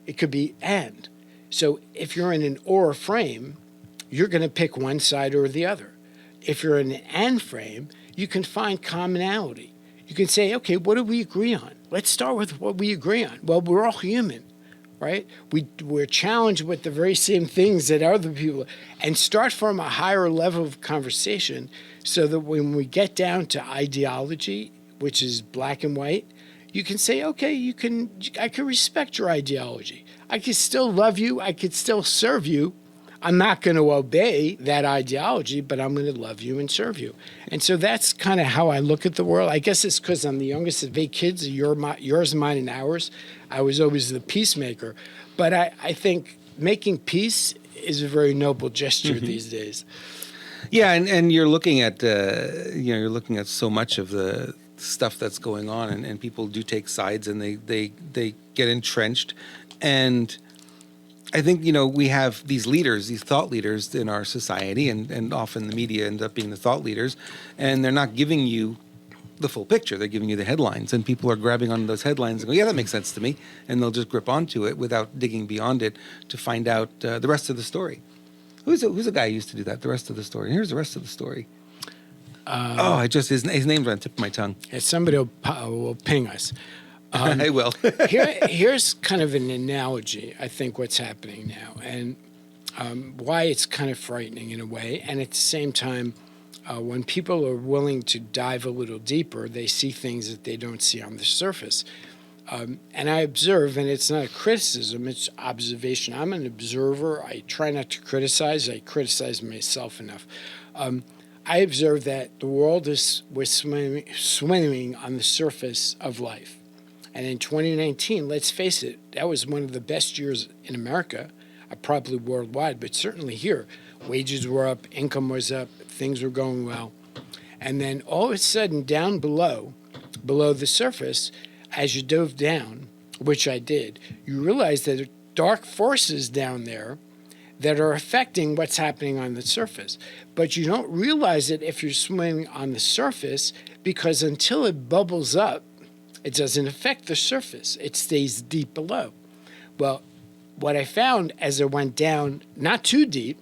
It could be and. So if you're in an or frame, you're going to pick one side or the other. If you're in an and frame, you can find commonality. You can say, okay, what do we agree on? Let's start with what we agree on. Well, we're all human, right? We're challenged with the very same things that other people, and start from a higher level of conversation so that when we get down to ideology, which is black and white, you can say, okay, I can respect your ideology. I can still love you. I could still serve you. I'm not going to obey that ideology, but I'm going to love you and serve you. And so that's kind of how I look at the world. I guess it's because I'm the youngest of 8 kids, yours, mine, and ours. I was always the peacemaker. But I think making peace is a very noble gesture these days. Yeah, and you're looking at so much of the stuff that's going on, and people do take sides, and they get entrenched. And I think, we have these leaders, these thought leaders in our society, and often the media ends up being the thought leaders, and they're not giving you the full picture. They're giving you the headlines, and people are grabbing onto those headlines and go, yeah, that makes sense to me. And they'll just grip onto it without digging beyond it to find out the rest of the story. Who's a guy who used to do that, the rest of the story? Here's the rest of the story. His name's on the tip of my tongue. Somebody will ping us. I will. Here's kind of an analogy, I think, what's happening now, and why it's kind of frightening in a way. And at the same time, when people are willing to dive a little deeper, they see things that they don't see on the surface. And I observe, and it's not a criticism, it's observation. I'm an observer. I try not to criticize. I criticize myself enough. I observe that the world was swimming on the surface of life. And in 2019, let's face it, that was one of the best years in America, probably worldwide, but certainly here. Wages were up, income was up, things were going well. And then all of a sudden, down below the surface, as you dove down, which I did, you realize that there are dark forces down there that are affecting what's happening on the surface. But you don't realize it if you're swimming on the surface, because until it bubbles up, it doesn't affect the surface. It stays deep below. Well, what I found as I went down, not too deep,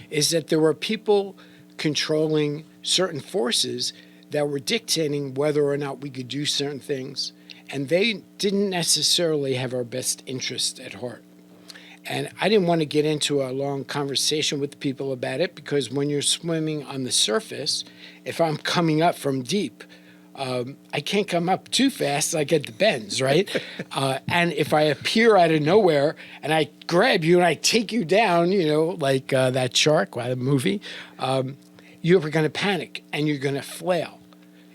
is that there were people controlling certain forces that were dictating whether or not we could do certain things, and they didn't necessarily have our best interest at heart. And I didn't want to get into a long conversation with people about it, because when you're swimming on the surface, if I'm coming up from deep, I can't come up too fast. I get the bends, right? And if I appear out of nowhere and I grab you and I take you down, like that shark, the movie, you're going to panic and you're going to flail.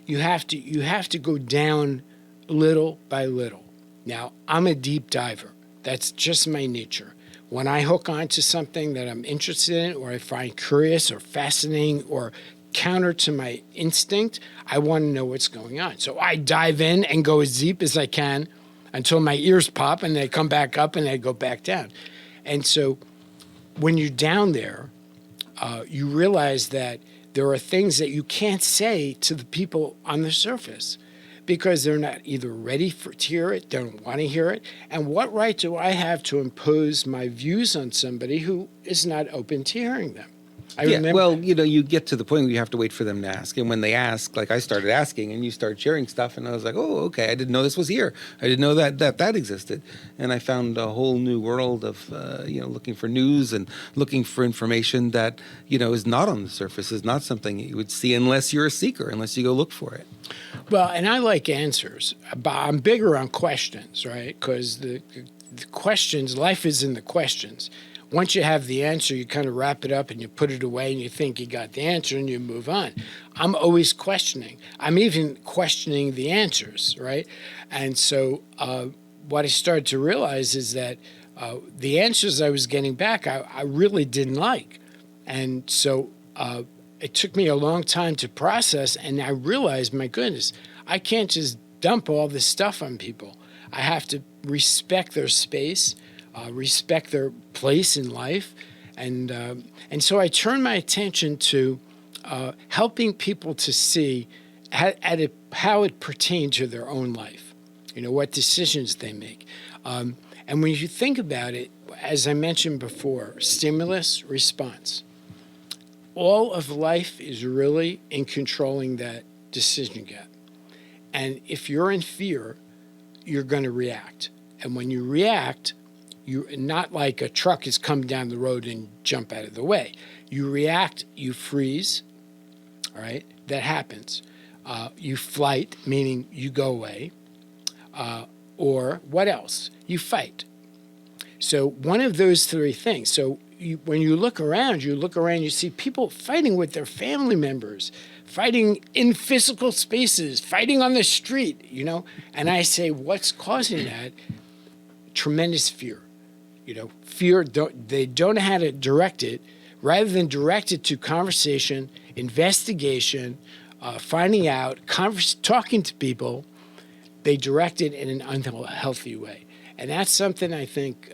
You have to go down little by little. Now, I'm a deep diver. That's just my nature. When I hook onto something that I'm interested in, or I find curious or fascinating or counter to my instinct, I want to know what's going on. So I dive in and go as deep as I can until my ears pop, and they come back up and they go back down. And so when you're down there, you realize that there are things that you can't say to the people on the surface, because they're not either ready to hear it, they don't want to hear it. And what right do I have to impose my views on somebody who is not open to hearing them? You get to the point where you have to wait for them to ask. And when they ask, like I started asking and you started sharing stuff, and I was like, oh, okay, I didn't know this was here. I didn't know that existed. And I found a whole new world of, looking for news and looking for information that, is not on the surface, is not something you would see unless you're a seeker, unless you go look for it. Well, and I like answers, but I'm bigger on questions, right? Because the questions, life is in the questions. Once you have the answer, you kind of wrap it up and you put it away and you think you got the answer and you move on. I'm always questioning. I'm even questioning the answers, right? And so what I started to realize is that the answers I was getting back, I really didn't like. And so it took me a long time to process, and I realized, my goodness, I can't just dump all this stuff on people. I have to respect their space, respect their place in life. And so I turned my attention to helping people to see how it pertained to their own life, what decisions they make. And when you think about it, as I mentioned before, stimulus, response. All of life is really in controlling that decision gap. And if you're in fear, you're going to react. And when you react, you're not like a truck is coming down the road and jump out of the way. You react, you freeze, all right? That happens. You flight, meaning you go away. Or what else? You fight. So one of those three things. So when you look around, you see people fighting with their family members, fighting in physical spaces, fighting on the street, And I say, what's causing that? Tremendous fear. Fear, they don't know how to direct it. Rather than direct it to conversation, investigation, finding out, talking to people, they direct it in an unhealthy way. And that's something I think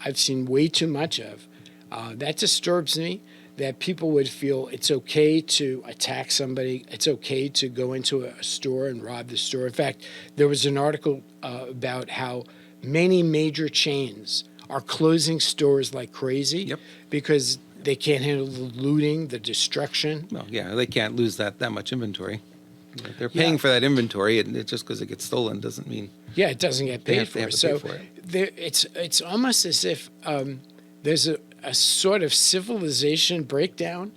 I've seen way too much of. That disturbs me, that people would feel it's okay to attack somebody. It's okay to go into a store and rob the store. In fact, there was an article about how many major chains are closing stores like crazy because they can't handle the looting, the destruction. Well, yeah, they can't lose that much inventory. They're paying for that inventory, and just because it gets stolen doesn't mean... Yeah, it doesn't get paid for. So it's almost as if there's a sort of civilization breakdown,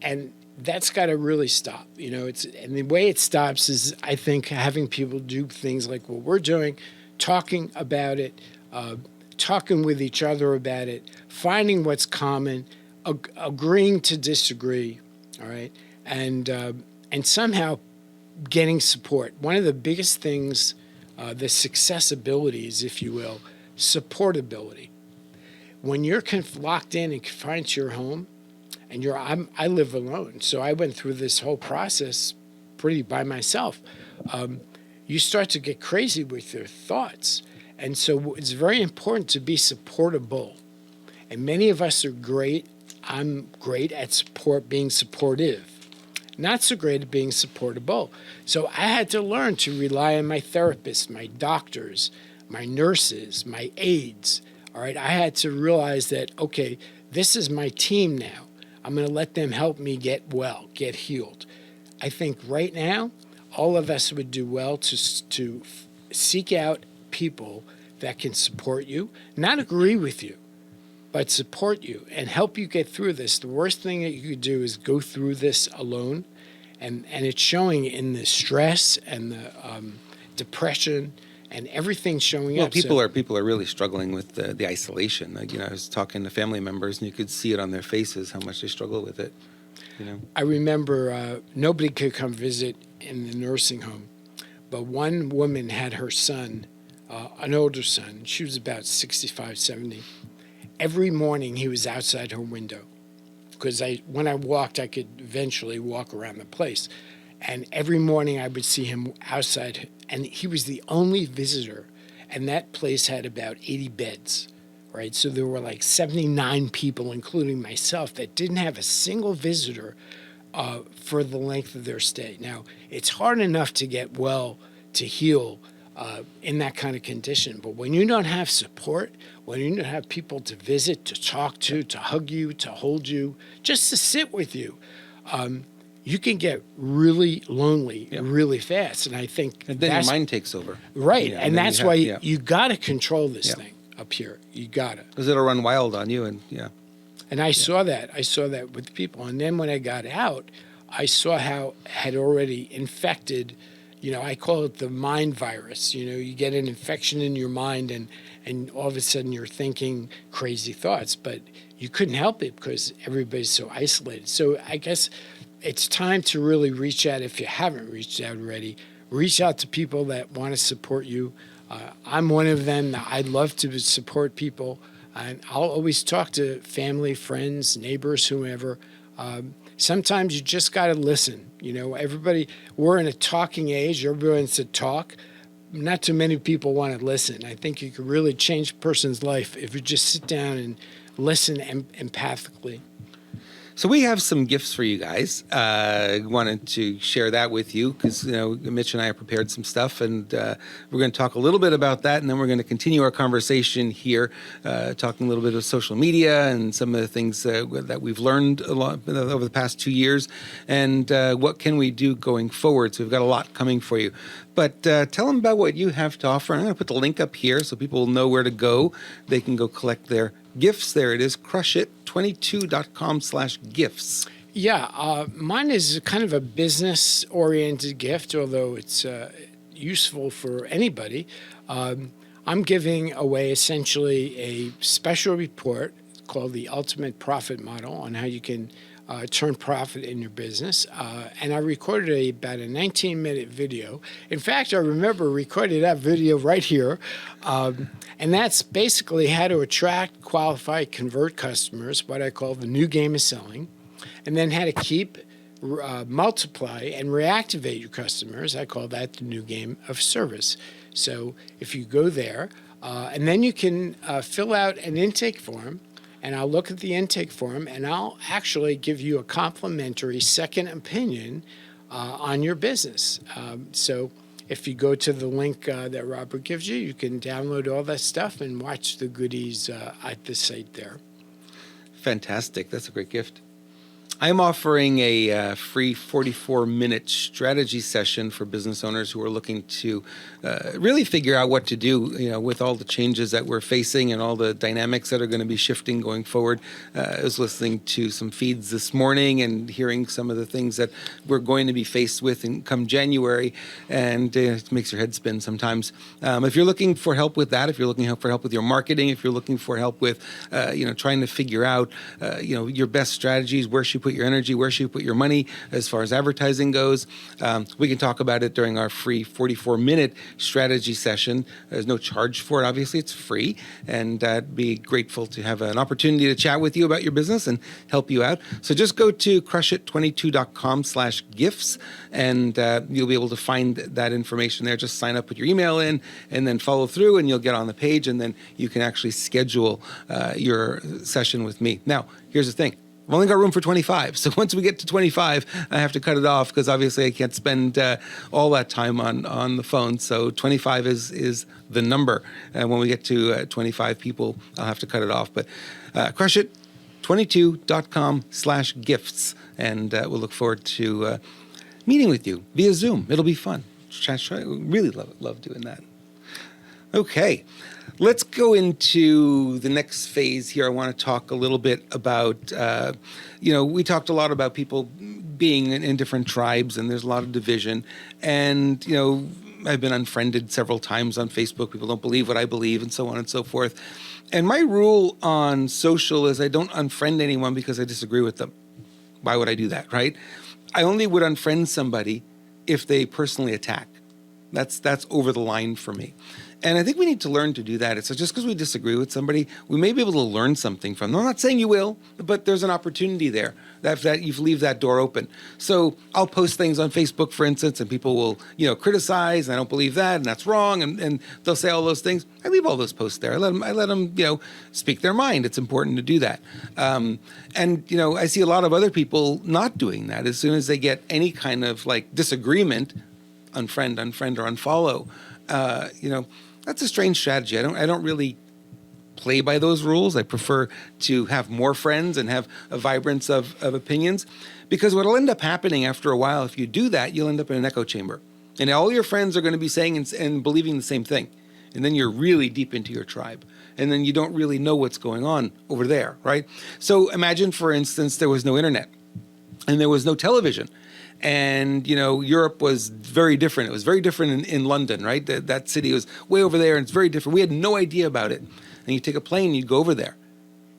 and that's got to really stop. And the way it stops is, I think, having people do things like what we're doing, talking about it, talking with each other about it, finding what's common, agreeing to disagree, all right, and somehow getting support. One of the biggest things, the successabilities, if you will, supportability. When you're locked in and confined to your home, and I live alone, so I went through this whole process pretty by myself. You start to get crazy with your thoughts. And so it's very important to be supportable. And many of us are great. I'm great at being supportive. Not so great at being supportable. So I had to learn to rely on my therapists, my doctors, my nurses, my aides. All right. I had to realize that, okay, this is my team now. I'm going to let them help me get well, get healed. I think right now, all of us would do well to seek out people that can support you, not agree with you, but support you and help you get through this. The worst thing that you could do is go through this alone, and it's showing in the stress and the depression and everything showing Well, up. people are really struggling with the isolation. Like, I was talking to family members, and you could see it on their faces how much they struggle with it. I remember nobody could come visit in the nursing home, but one woman had her son, an older son. She was about 65, 70. Every morning he was outside her window because when I walked, I could eventually walk around the place. And every morning I would see him outside, and he was the only visitor. And that place had about 80 beds, right? So there were like 79 people, including myself, that didn't have a single visitor for the length of their stay. Now, it's hard enough to get well, to heal in that kind of condition. But when you don't have support, when you don't have people to visit, to talk to hug you, to hold you, just to sit with you, you can get really lonely really fast. And I think and then your mind takes over. Right. Yeah, and that's why you got to control this thing up here. You got to. Because it'll run wild on you. And I saw that. I saw that with people. And then when I got out, I saw how it had already infected, I call it the mind virus. You get an infection in your mind, and all of a sudden you're thinking crazy thoughts. But you couldn't help it because everybody's so isolated. So I guess it's time to really reach out. If you haven't reached out already, reach out to people that want to support you. I'm one of them. I love to support people. And I'll always talk to family, friends, neighbors, whomever. Sometimes you just got to listen. Everybody, we're in a talking age. Everybody wants to talk. Not too many people want to listen. I think you could really change a person's life if you just sit down and listen empathically. So we have some gifts for you guys. Wanted to share that with you because, Mitch and I have prepared some stuff, and we're going to talk a little bit about that, and then we're going to continue our conversation here, talking a little bit of social media and some of the things that we've learned a lot over the past 2 years, and what can we do going forward. So we've got a lot coming for you. But tell them about what you have to offer. I'm going to put the link up here so people will know where to go. They can go collect their gifts. There it is, crushit22.com/gifts. Yeah, mine is kind of a business-oriented gift, although it's useful for anybody. I'm giving away essentially a special report called the Ultimate Profit Model on how you can turn profit in your business. And I recorded about a 19-minute video. In fact, I remember recording that video right here. And that's basically how to attract, qualify, convert customers, what I call the new game of selling, and then how to keep, multiply, and reactivate your customers. I call that the new game of service. So if you go there, and then you can fill out an intake form, and I'll look at the intake form, and I'll actually give you a complimentary second opinion on your business. So if you go to the link that Robert gives you, you can download all that stuff and watch the goodies at the site there. Fantastic. That's a great gift. I'm offering a free 44-minute strategy session for business owners who are looking to really figure out what to do, with all the changes that we're facing and all the dynamics that are going to be shifting going forward. I was listening to some feeds this morning and hearing some of the things that we're going to be faced with come January, and it makes your head spin sometimes. If you're looking for help with that, if you're looking for help with your marketing, if you're looking for help with, trying to figure out, your best strategies, where should you put your energy, where should you put your money as far as advertising goes, we can talk about it during our free 44-minute strategy session. There's no charge for it. Obviously, it's free, and I'd be grateful to have an opportunity to chat with you about your business and help you out. So just go to crushit22.com/gifts, and you'll be able to find that information there. Just sign up, put your email in, and then follow through, and you'll get on the page, and then you can actually schedule your session with me. Now, here's the thing. I've only got room for 25. So once we get to 25, I have to cut it off because obviously I can't spend all that time on the phone. So 25 is the number. And when we get to 25 people, I'll have to cut it off. But crush it. 22.com/gifts. And we'll look forward to meeting with you via Zoom. It'll be fun. Really love doing that. Okay, let's go into the next phase here. I want to talk a little bit about, we talked a lot about people being in different tribes, and there's a lot of division. And, I've been unfriended several times on Facebook. People don't believe what I believe, and so on and so forth. And my rule on social is I don't unfriend anyone because I disagree with them. Why would I do that, right? I only would unfriend somebody if they personally attack. That's over the line for me. And I think we need to learn to do that. It's just because we disagree with somebody, we may be able to learn something from them. I'm not saying you will, but there's an opportunity there that you leave that door open. So I'll post things on Facebook, for instance, and people will, criticize, and I don't believe that, and that's wrong, and they'll say all those things. I leave all those posts there. I let them, speak their mind. It's important to do that. And I see a lot of other people not doing that. As soon as they get any kind of disagreement, unfriend, or unfollow. That's a strange strategy. I don't really play by those rules. I prefer to have more friends and have a vibrance of opinions, because what will end up happening after a while, if you do that, you'll end up in an echo chamber, and all your friends are going to be saying and believing the same thing, and then you're really deep into your tribe, and then you don't really know what's going on over there, right? So imagine, for instance, there was no internet and there was no television. And, Europe was very different. It was very different in London, right? That city was way over there, and it's very different. We had no idea about it. And you take a plane, and you'd go over there.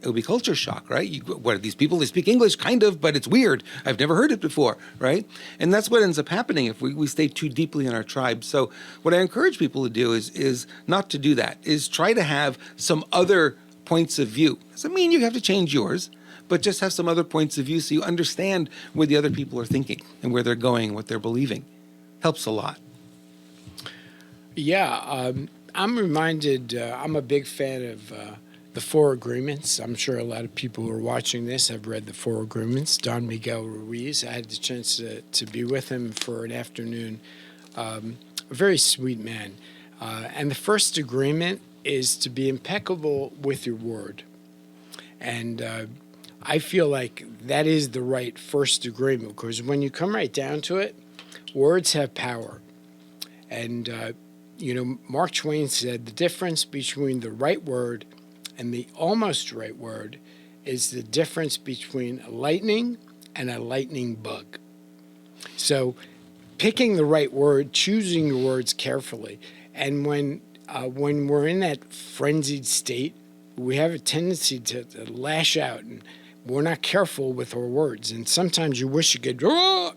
It would be culture shock, right? What are these people? They speak English, kind of, but it's weird. I've never heard it before, right? And that's what ends up happening if we stay too deeply in our tribe. So what I encourage people to do is not to do that, is try to have some other points of view. Doesn't mean you have to change yours, but just have some other points of view so you understand where the other people are thinking and where they're going, what they're believing. Helps a lot. Yeah, I'm reminded, I'm a big fan of the Four Agreements. I'm sure a lot of people who are watching this have read the Four Agreements. Don Miguel Ruiz, I had the chance to be with him for an afternoon. A very sweet man. And the first agreement is to be impeccable with your word. And I feel like that is the right first agreement, because when you come right down to it, words have power. And, Mark Twain said the difference between the right word and the almost right word is the difference between lightning and a lightning bug. So picking the right word, choosing your words carefully. And when we're in that frenzied state, we have a tendency to lash out, and we're not careful with our words. And sometimes you wish you could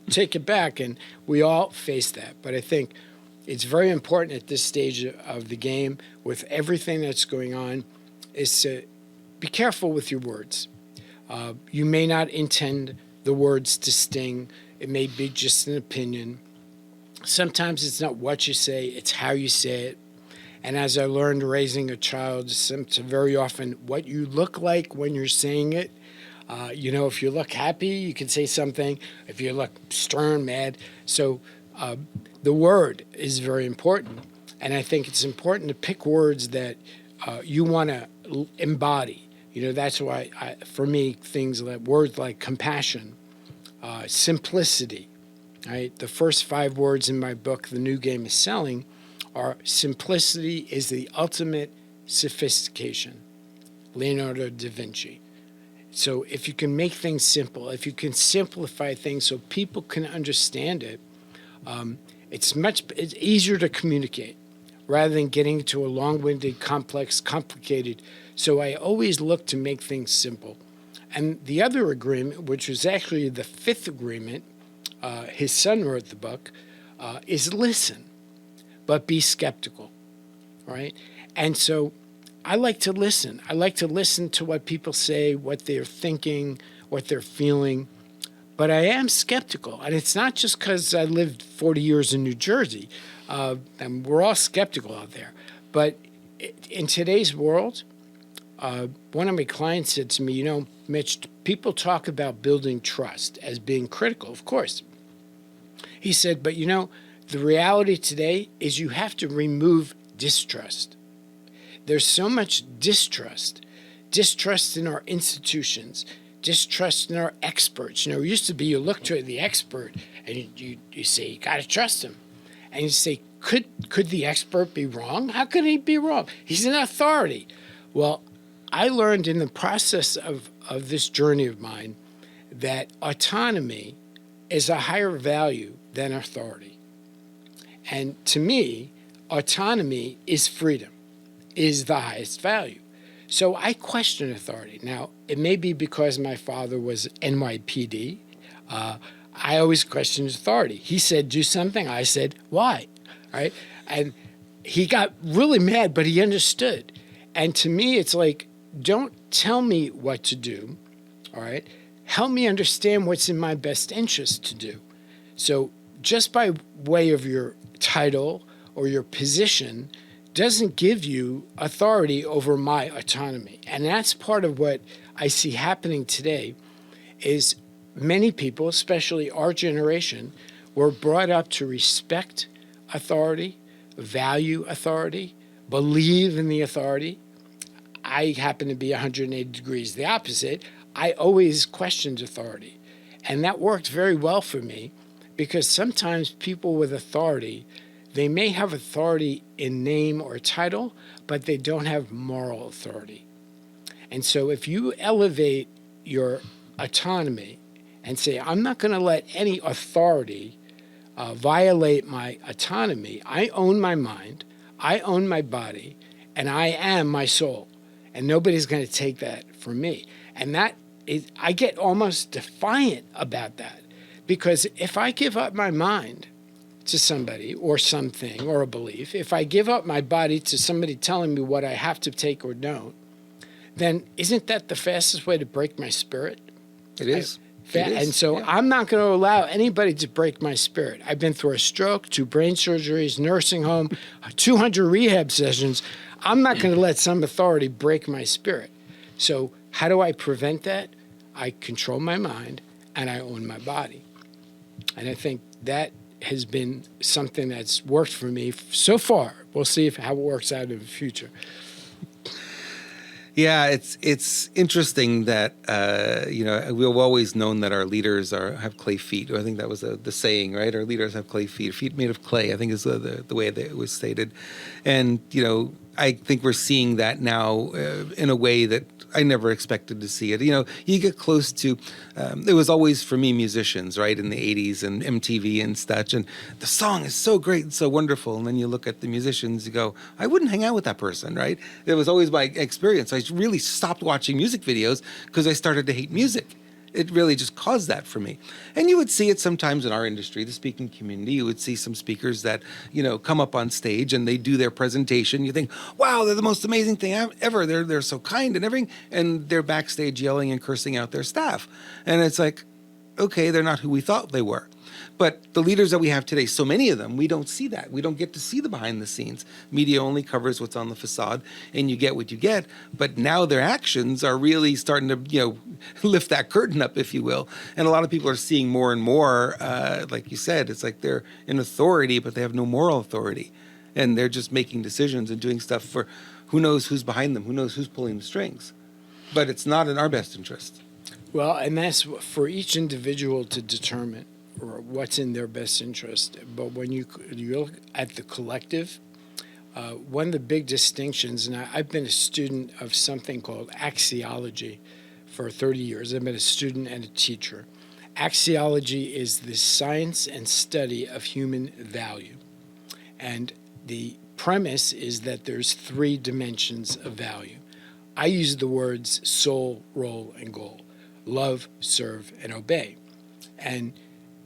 take it back, and we all face that. But I think it's very important at this stage of the game, with everything that's going on, is to be careful with your words. You may not intend the words to sting. It may be just an opinion. Sometimes it's not what you say, it's how you say it. And as I learned raising a child, it's very often what you look like when you're saying it. If you look happy, you can say something. If you look stern, mad. So the word is very important. And I think it's important to pick words that you want to embody. That's why, for me, words like compassion, simplicity, right? The first 5 words in my book, The New Game is Selling, are simplicity is the ultimate sophistication. Leonardo da Vinci. So if you can make things simple, if you can simplify things so people can understand it, it's easier to communicate rather than getting to a long-winded, complex, complicated. So I always look to make things simple. And the other agreement, which was actually the 5th agreement, his son wrote the book, is listen, but be skeptical, right? And so I like to listen. I like to listen to what people say, what they're thinking, what they're feeling. But I am skeptical. And it's not just because I lived 40 years in New Jersey. And we're all skeptical out there. But in today's world, one of my clients said to me, Mitch, people talk about building trust as being critical, of course. He said, but the reality today is you have to remove distrust. There's so much distrust distrust in our institutions, distrust in our experts. It used to be you look to the expert and you say, you got to trust him. And you say, could the expert be wrong? How could he be wrong? He's an authority. Well, I learned in the process of this journey of mine that autonomy is a higher value than authority. And to me, autonomy is freedom, is the highest value. So I question authority. Now, it may be because my father was NYPD. I always questioned authority. He said, do something. I said, why? Right? And he got really mad, but he understood. And to me, it's like, don't tell me what to do, all right? Help me understand what's in my best interest to do. So just by way of your title or your position doesn't give you authority over my autonomy. And that's part of what I see happening today is many people, especially our generation, were brought up to respect authority, value authority, believe in the authority. I happen to be 180 degrees the opposite. I always questioned authority. And that worked very well for me because sometimes people with authority, they may have authority in name or title, but they don't have moral authority. And so if you elevate your autonomy and say, I'm not going to let any authority violate my autonomy. I own my mind, I own my body, and I am my soul. And nobody's going to take that from me. And that is, I get almost defiant about that. Because if I give up my mind to somebody or something or a belief, if I give up my body to somebody telling me what I have to take or don't, then isn't that the fastest way to break my spirit? It is. And so I'm not going to allow anybody to break my spirit. I've been through a stroke, 2 brain surgeries, nursing home, 200 rehab sessions. I'm not going to let some authority break my spirit. So how do I prevent that? I control my mind and I own my body. And I think that has been something that's worked for me so far. We'll see how it works out in the future. Yeah, it's interesting that we've always known that our leaders have clay feet. I think that was the saying, right? Our leaders have clay feet made of clay. I think is the way that it was stated, and I think we're seeing that now in a way that I never expected to see it. You get close to, it was always for me musicians, right, in the 80s and MTV and such. And the song is so great and so wonderful. And then you look at the musicians, you go, I wouldn't hang out with that person, right? It was always my experience. I really stopped watching music videos because I started to hate music. It really just caused that for me. And you would see it sometimes in our industry, the speaking community. You would see some speakers that, come up on stage and they do their presentation. You think, wow, they're the most amazing thing ever. They're so kind and everything. And they're backstage yelling and cursing out their staff. And it's like, okay, they're not who we thought they were. But the leaders that we have today, so many of them, we don't see that. We don't get to see the behind the scenes. Media only covers what's on the facade, and you get what you get. But now their actions are really starting to, lift that curtain up, if you will. And a lot of people are seeing more and more, like you said, it's like they're in authority, but they have no moral authority. And they're just making decisions and doing stuff for who knows who's behind them, who knows who's pulling the strings. But it's not in our best interest. Well, and that's for each individual to determine or what's in their best interest. But when you look at the collective, one of the big distinctions, and I've been a student of something called axiology for 30 years. I've been a student and a teacher. Axiology is the science and study of human value. And the premise is that there's 3 dimensions of value. I use the words soul, role, and goal. Love, serve, and obey. And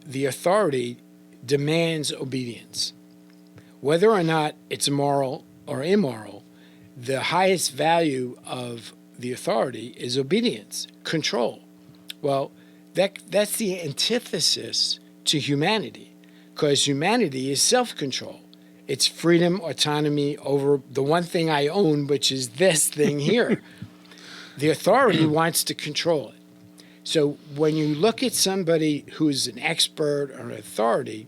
the authority demands obedience. Whether or not it's moral or immoral, the highest value of the authority is obedience, control. Well, that's the antithesis to humanity, because humanity is self-control. It's freedom, autonomy over the one thing I own, which is this thing here. The authority wants to control it. So when you look at somebody who's an expert or an authority,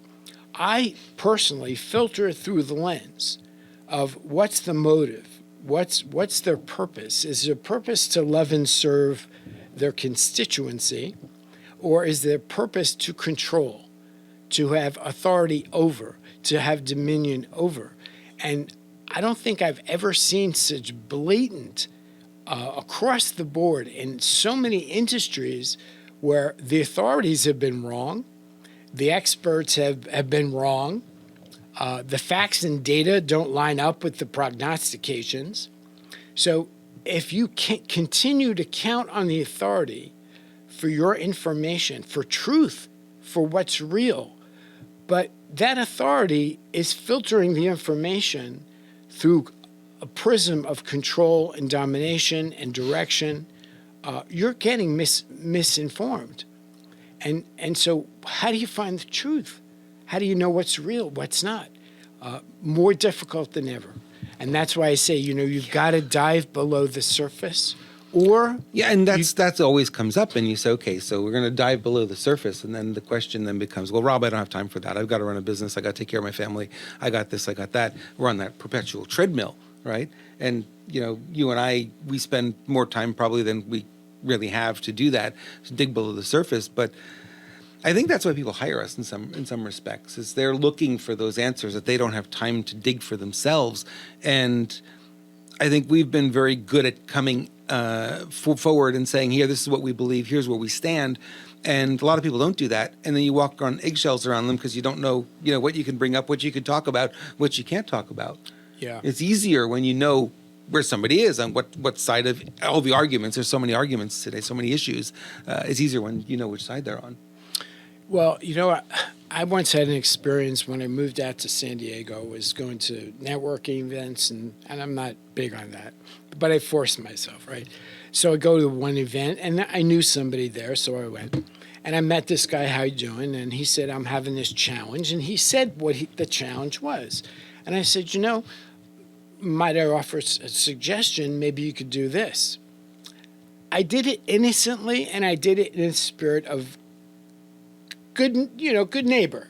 I personally filter through the lens of what's the motive, what's their purpose? Is their purpose to love and serve their constituency, or is their purpose to control, to have authority over, to have dominion over? And I don't think I've ever seen such blatant across the board in so many industries where the authorities have been wrong, the experts have been wrong, the facts and data don't line up with the prognostications. So if you can't continue to count on the authority for your information, for truth, for what's real, but that authority is filtering the information through a prism of control and domination and direction, you're getting misinformed. And so how do you find the truth? How do you know what's real, what's not? More difficult than ever. And that's why I say, you've got to dive below the surface, or... Yeah, and that's always comes up, and you say, okay, so we're going to dive below the surface, and then the question then becomes, well, Rob, I don't have time for that. I've got to run a business. I got to take care of my family. I got this, I got that. We're on that perpetual treadmill, right? And, you and I, we spend more time probably than we really have to do that, to dig below the surface. But I think that's why people hire us in some respects, is they're looking for those answers that they don't have time to dig for themselves. And I think we've been very good at coming forward and saying, here, this is what we believe, here's where we stand. And a lot of people don't do that. And then you walk on eggshells around them because you don't know, what you can bring up, what you can talk about, what you can't talk about. Yeah. It's easier when you know where somebody is, on what side of all the arguments. There's so many arguments today, so many issues. It's easier when you know which side they're on. Well, I once had an experience when I moved out to San Diego, was going to networking events, and I'm not big on that, but I forced myself, right? So I go to one event, and I knew somebody there, so I went. And I met this guy, how you doing? And he said, I'm having this challenge. And he said what the challenge was. And I said, might I offer a suggestion? Maybe you could do this. I did it innocently, and I did it in a spirit of good neighbor.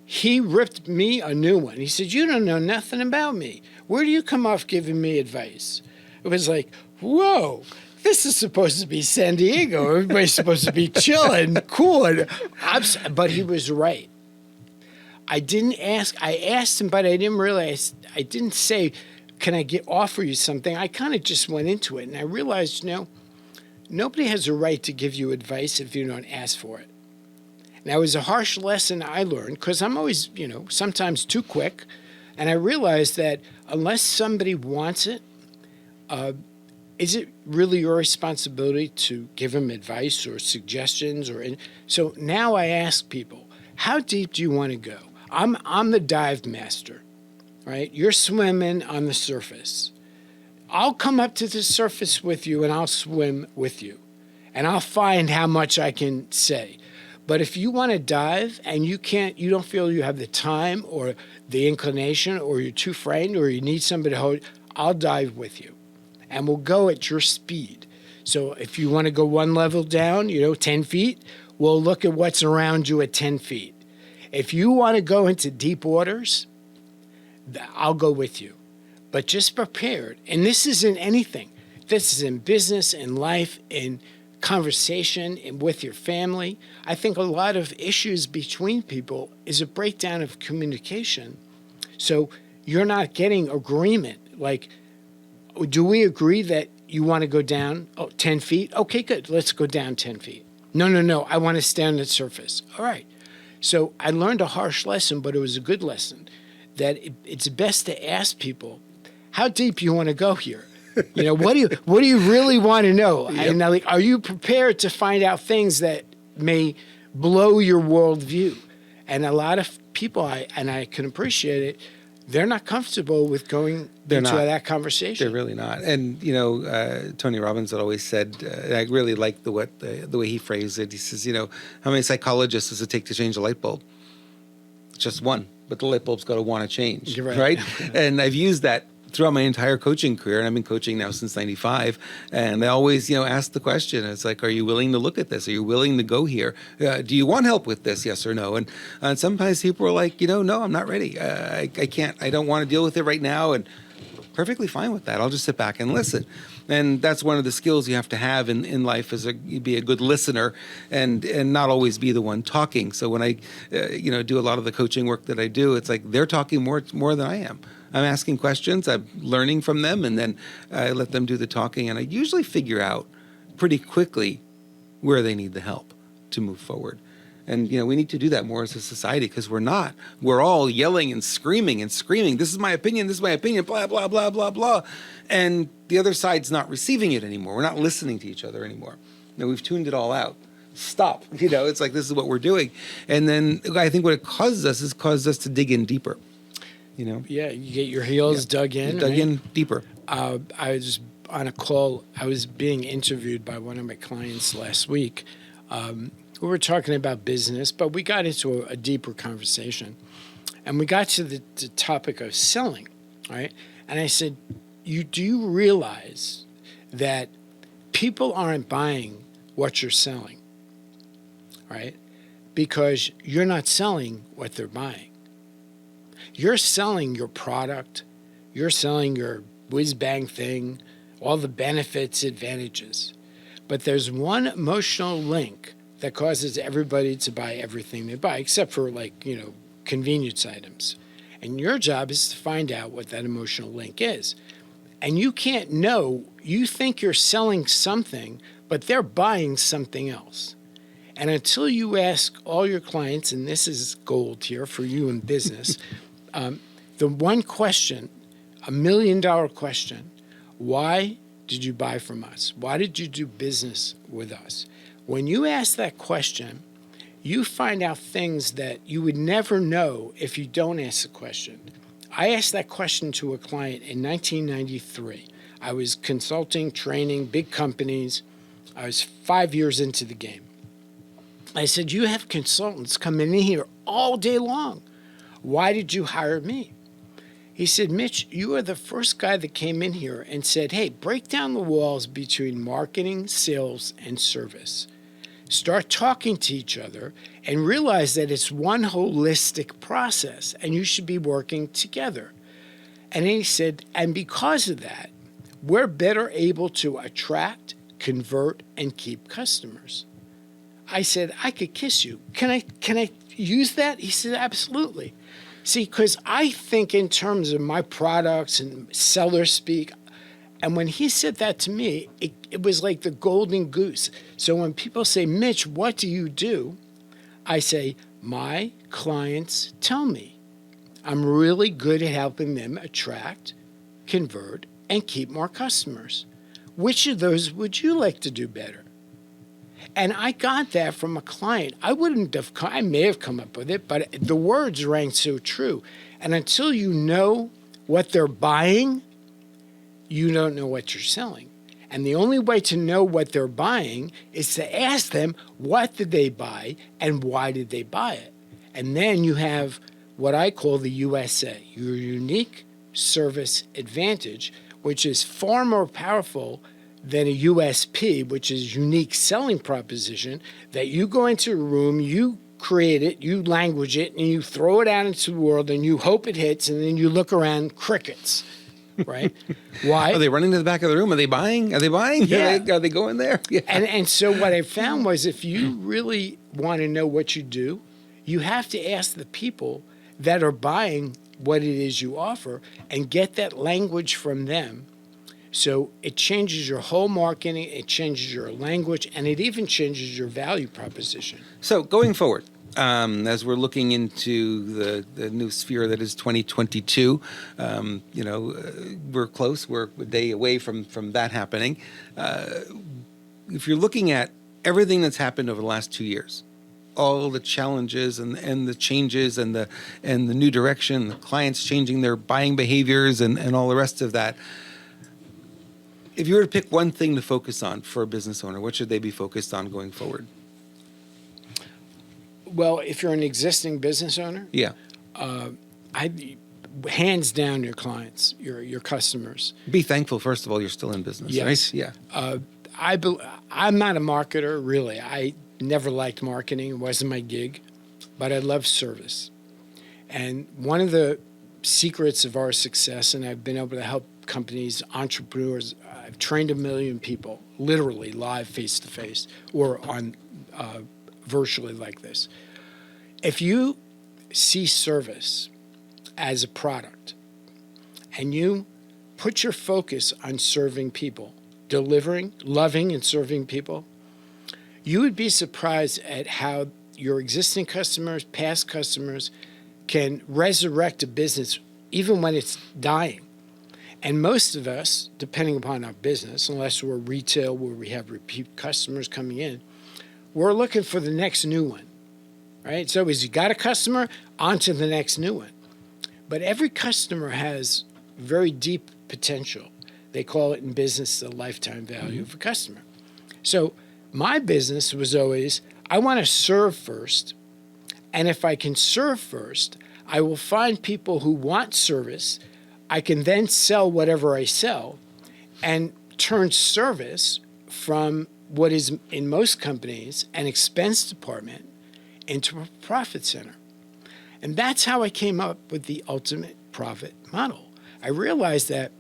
He ripped me a new one. He said, you don't know nothing about me. Where do you come off giving me advice? It was like, whoa, this is supposed to be San Diego. Everybody's supposed to be chill and cool. But he was right. I didn't ask. I asked him, but I didn't realize. I didn't say, can I offer you something? I kind of just went into it. And I realized, nobody has a right to give you advice if you don't ask for it. Now, it was a harsh lesson I learned because I'm always, sometimes too quick. And I realized that unless somebody wants it, is it really your responsibility to give them advice or suggestions? So now I ask people, how deep do you want to go? I'm the dive master, right? You're swimming on the surface. I'll come up to the surface with you and I'll swim with you. And I'll find how much I can say. But if you want to dive and you don't feel you have the time or the inclination, or you're too frightened, or you need somebody to hold, I'll dive with you. And we'll go at your speed. So if you want to go one level down, 10 feet, we'll look at what's around you at 10 feet. If you want to go into deep waters, I'll go with you. But just prepared. And this isn't anything. This is in business, in life, in conversation, and with your family. I think a lot of issues between people is a breakdown of communication. So you're not getting agreement. Like, do we agree that you want to go down 10 feet? Okay, good. Let's go down 10 feet. No. I want to stay on the surface. All right. So I learned a harsh lesson, but it was a good lesson, that it's best to ask people, how deep you want to go here? What do you really want to know? Yep. And are you prepared to find out things that may blow your worldview? And a lot of people, I can appreciate it, they're not comfortable with going into that conversation. They're really not. And, Tony Robbins had always said, I really like the way he phrased it. He says, how many psychologists does it take to change a light bulb? Just one. But the light bulb's got to want to change. You're right? And I've used that throughout my entire coaching career, and I've been coaching now since 95, and I always, ask the question. It's like, are you willing to look at this? Are you willing to go here? Do you want help with this? Yes or no? And sometimes people are like, no, I'm not ready. I can't. I don't want to deal with it right now. And perfectly fine with that. I'll just sit back and listen. And that's one of the skills you have to have in life, is you be a good listener and not always be the one talking. So when I do a lot of the coaching work that I do, it's like they're talking more than I am. I'm asking questions, I'm learning from them, and then I let them do the talking, and I usually figure out pretty quickly where they need the help to move forward. And, we need to do that more as a society, because we're all yelling and screaming. This is my opinion, blah, blah, blah, blah, blah. And the other side's not receiving it anymore. We're not listening to each other anymore. We've tuned it all out. Stop. It's like, this is what we're doing. And then I think what it causes us to dig in deeper. Yeah, you get your heels dug in. Dug in deeper. I was on a call. I was being interviewed by one of my clients last week. We were talking about business, but we got into a deeper conversation. And we got to the topic of selling, right? And I said, do you realize that people aren't buying what you're selling, right? Because you're not selling what they're buying. You're selling your product. You're selling your whiz-bang thing, all the benefits, advantages. But there's one emotional link that causes everybody to buy everything they buy, except for convenience items. And your job is to find out what that emotional link is. And you can't know. You think you're selling something, but they're buying something else. And until you ask all your clients, and this is gold here for you in business, the one question, $1 million question, why did you buy from us? Why did you do business with us? When you ask that question, you find out things that you would never know if you don't ask the question. I asked that question to a client in 1993. I was consulting, training big companies. I was 5 years into the game. I said, you have consultants coming in here all day long. Why did you hire me? He said, Mitch, you are the first guy that came in here and said, hey, break down the walls between marketing, sales, and service. Start talking to each other and realize that it's one holistic process and you should be working together. And then he said, and because of that, we're better able to attract, convert, and keep customers. I said, I could kiss you. Can I use that? He said, absolutely. See, because I think in terms of my products and seller speak. And when he said that to me, it was like the golden goose. So when people say, Mitch, what do you do? I say, my clients tell me. I'm really good at helping them attract, convert, and keep more customers. Which of those would you like to do better? And I got that from a client. I may have come up with it, but the words rang so true. And until you know what they're buying, you don't know what you're selling. And the only way to know what they're buying is to ask them, what did they buy and why did they buy it? And then you have what I call the USA, your unique service advantage, which is far more powerful than a USP, which is unique selling proposition, that you go into a room, you create it, you language it, and you throw it out into the world, and you hope it hits, and then you look around, crickets, right? Why? Are they running to the back of the room? Are they buying? Yeah. Are they going there? Yeah. And so what I found was if you really want to know what you do, you have to ask the people that are buying what it is you offer and get that language from them. So it changes your whole marketing, it changes your language, and it even changes your value proposition. So going forward, as we're looking into the new sphere that is 2022, we're close. We're a day away from that happening. If you're looking at everything that's happened over the last 2 years, all the challenges and the changes and the new direction, the clients changing their buying behaviors and all the rest of that. If you were to pick one thing to focus on for a business owner, what should they be focused on going forward? Well, if you're an existing business owner, Yeah. hands down your clients, your customers. Be thankful, first of all, you're still in business, Yes. right? Yeah. I'm not a marketer, really. I never liked marketing. It wasn't my gig, but I love service. And one of the secrets of our success, and I've been able to help companies, entrepreneurs. I've trained 1 million people, literally live, face to face, or on virtually like this. If you see service as a product and you put your focus on serving people, delivering, loving, and serving people, you would be surprised at how your existing customers, past customers, can resurrect a business even when it's dying. And most of us, depending upon our business, unless we're retail where we have repeat customers coming in, we're looking for the next new one, right? So as you got a customer, on to the next new one. But every customer has very deep potential. They call it in business the lifetime value of a customer. So my business was always, I want to serve first. And if I can serve first, I will find people who want service. I can then sell whatever I sell and turn service from what is in most companies an expense department into a profit center. And that's how I came up with the ultimate profit model. I realized that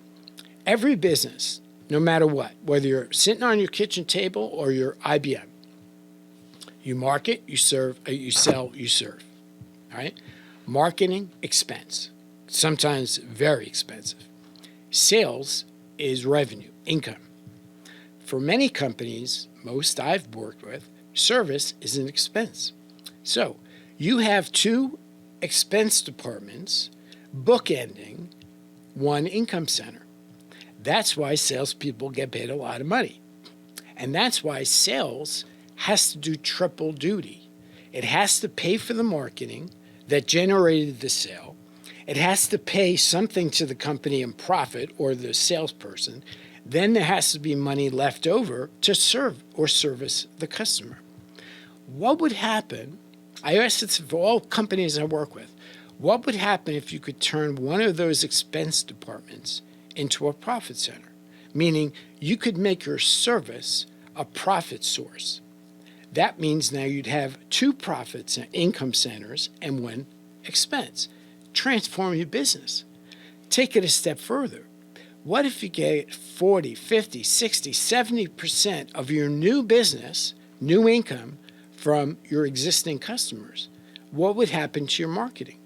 every business, no matter what, whether you're sitting on your kitchen table or you're IBM, you market, you serve, you sell, you serve. All right? Marketing, expense, sometimes very expensive. Sales is revenue, income. For many companies, most I've worked with, service is an expense. So you have two expense departments bookending one income center. That's why salespeople get paid a lot of money. And that's why sales has to do triple duty. It has to pay for the marketing that generated the sale. It has to pay something to the company in profit or the salesperson. Then there has to be money left over to serve or service the customer. What would happen, I asked this for all companies I work with, what would happen if you could turn one of those expense departments into a profit center? Meaning you could make your service a profit source. That means now you'd have two profits and income centers and one expense. Transform your business. Take it a step further. What if you get 40, 50, 60, 70% of your new business, new income from your existing customers? What would happen to your marketing?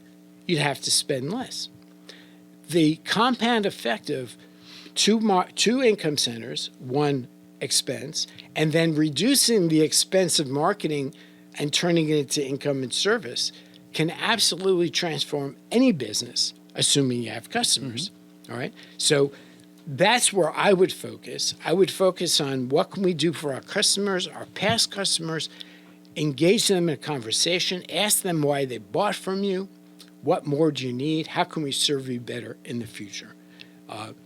You'd have to spend less. The compound effect of two income centers, one expense, and then reducing the expense of marketing and turning it into income and service can absolutely transform any business, assuming you have customers. All right? So that's where I would focus. I would focus on what can we do for our customers, our past customers, engage them in a conversation, ask them why they bought from you, what more do you need, how can we serve you better in the future?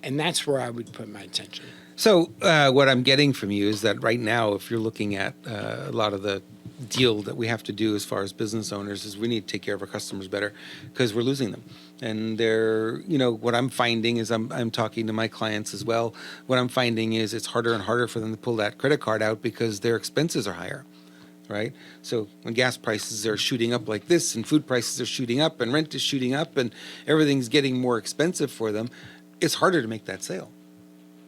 And that's where I would put my attention. So what I'm getting from you is that right now, if you're looking at a lot of the deal that we have to do as far as business owners, is we need to take care of our customers better because we're losing them. And they're, what I'm finding is I'm talking to my clients as well. What I'm finding is it's harder and harder for them to pull that credit card out because their expenses are higher, right? So when gas prices are shooting up like this and food prices are shooting up and rent is shooting up and everything's getting more expensive for them, it's harder to make that sale.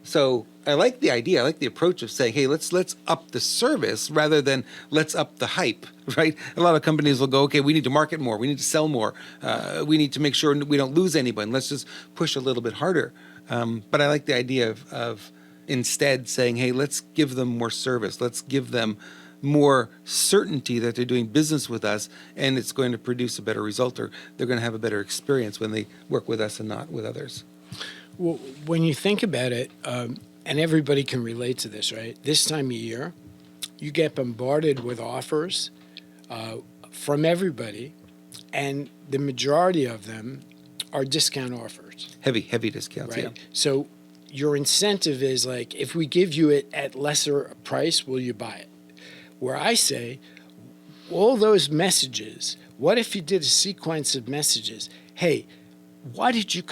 So I like the idea. I like the approach of saying, hey, let's up the service rather than let's up the hype, right? A lot of companies will go, okay, we need to market more. We need to sell more. We need to make sure we don't lose anyone. Let's just push a little bit harder. But I like the idea of instead saying, hey, let's give them more service. Let's give them more certainty that they're doing business with us and it's going to produce a better result or they're going to have a better experience when they work with us and not with others. Well, when you think about it, and everybody can relate to this, right? This time of year, you get bombarded with offers from everybody, and the majority of them are discount offers. Heavy discounts, right? yeah. So your incentive is like, if we give you it at lesser price, will you buy it? Where I say, all those messages, what if you did a sequence of messages? Hey, why did you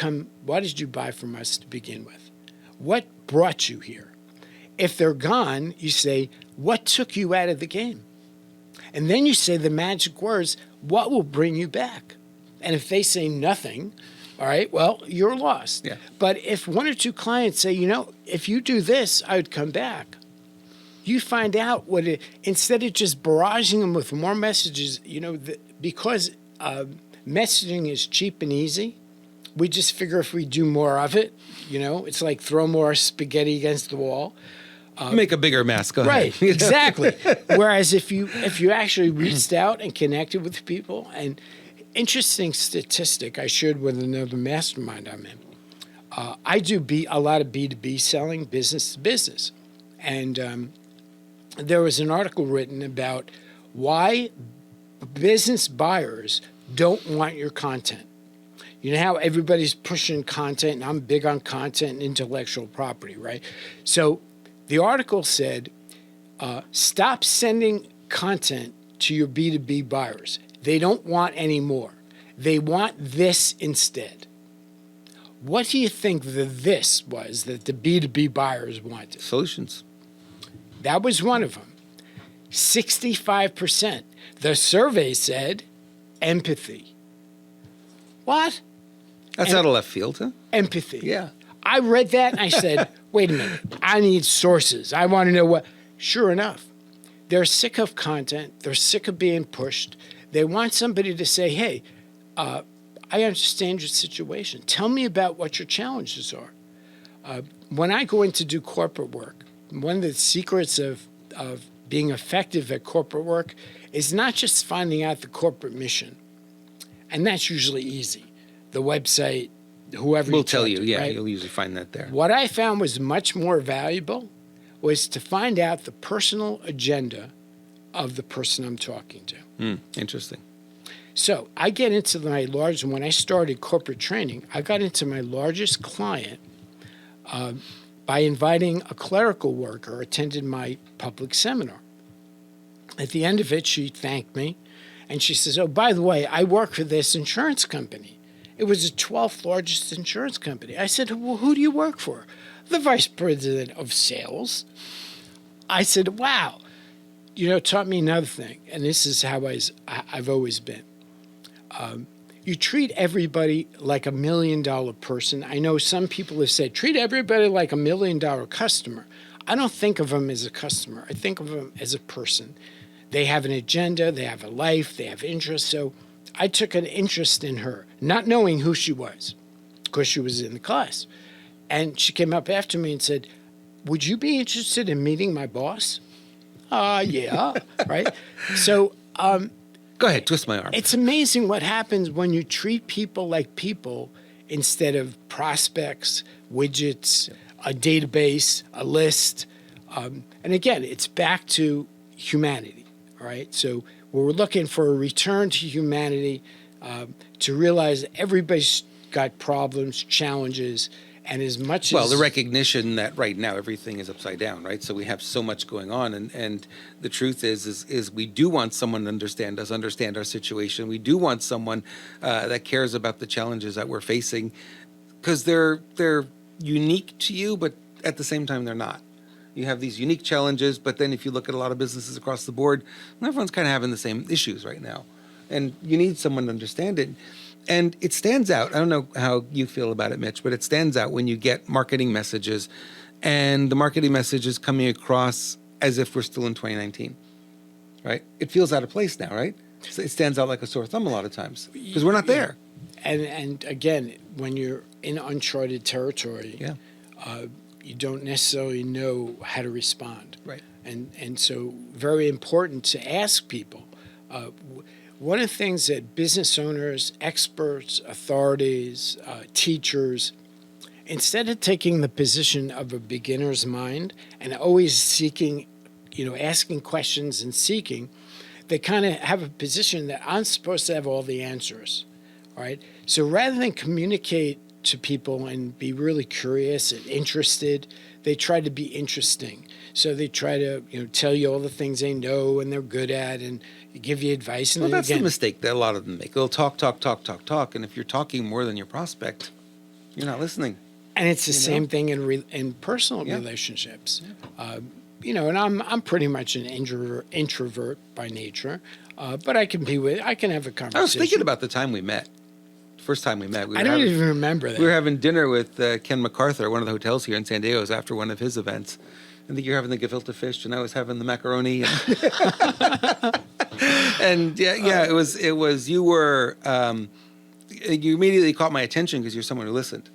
buy from us to begin with? What brought you here? If they're gone, you say, what took you out of the game? And then you say the magic words, what will bring you back? And if they say nothing, All right, well, you're lost. Yeah. But if one or two clients say, if you do this, I would come back. You find out instead of just barraging them with more messages, because messaging is cheap and easy, we just figure if we do more of it, it's like throw more spaghetti against the wall. Make a bigger mess. Go ahead. Right, exactly. Whereas if you actually reached out and connected with people, and interesting statistic I shared with another mastermind I'm in, I do a lot of B2B selling, business to business. And there was an article written about why business buyers don't want your content. You know how everybody's pushing content, and I'm big on content and intellectual property, right? So the article said, stop sending content to your B2B buyers. They don't want any more. They want this instead. What do you think this was that the B2B buyers wanted? Solutions. That was one of them. 65%. The survey said empathy. What? That's out of left field, huh? Empathy. Yeah. I read that and I said, wait a minute, I need sources. I want to know what. Sure enough, they're sick of content. They're sick of being pushed. They want somebody to say, hey, I understand your situation. Tell me about what your challenges are. When I go in to do corporate work, one of the secrets of being effective at corporate work is not just finding out the corporate mission. And that's usually easy. The website, whoever We'll tell you, right? you'll usually find that there. What I found was much more valuable was to find out the personal agenda of the person I'm talking to. Interesting. So I get into when I started corporate training, I got into my largest client by inviting a clerical worker attended my public seminar. At the end of it, she thanked me, and she says, oh, by the way, I work for this insurance company. It was the 12th largest insurance company. I said, well, who do you work for? The vice president of sales. I said, wow. Taught me another thing, and this is how I've always been. You treat everybody like $1 million person. I know some people have said, treat everybody like $1 million customer. I don't think of them as a customer. I think of them as a person. They have an agenda, they have a life, they have interests. So I took an interest in her, not knowing who she was, because she was in the class. And she came up after me and said, would you be interested in meeting my boss? Yeah, right? So go ahead, twist my arm. it's amazing what happens when you treat people like people instead of prospects, widgets, a database, a list. And again, it's back to humanity, all right? So we're looking for a return to humanity, to realize that everybody's got problems, challenges, and as much Well, as... the recognition that right now everything is upside down, right? So we have so much going on, and the truth is we do want someone to understand us, understand our situation. We do want someone that cares about the challenges that we're facing, because they're unique to you, but at the same time they're not. You have these unique challenges, but then if you look at a lot of businesses across the board, everyone's kind of having the same issues right now, and you need someone to understand it. And it stands out. I don't know how you feel about it, Mitch, but it stands out when you get marketing messages and the marketing message is coming across as if we're still in 2019, right? It feels out of place now, right? So it stands out like a sore thumb a lot of times because we're not there. And again, when you're in uncharted territory, you don't necessarily know how to respond. Right. And so very important to ask people. One of the things that business owners, experts, authorities, teachers, instead of taking the position of a beginner's mind and always seeking, asking questions and seeking, they kind of have a position that I'm supposed to have all the answers, right? So rather than communicate to people and be really curious and interested, they try to be interesting. So they try to, tell you all the things they know and they're good at and give you advice. And Well, that's again, the mistake that a lot of them make. They'll talk. And if you're talking more than your prospect, you're not listening. And it's the same thing in personal relationships. And I'm pretty much an introvert by nature, but I can have a conversation. I was thinking about the time we met first time we met. I don't even remember that. We were having dinner with Ken MacArthur, one of the hotels here in San Diego, after one of his events. I think you're having the gefilte fish, and I was having the macaroni. And it was. You were. You immediately caught my attention because you're someone who listened.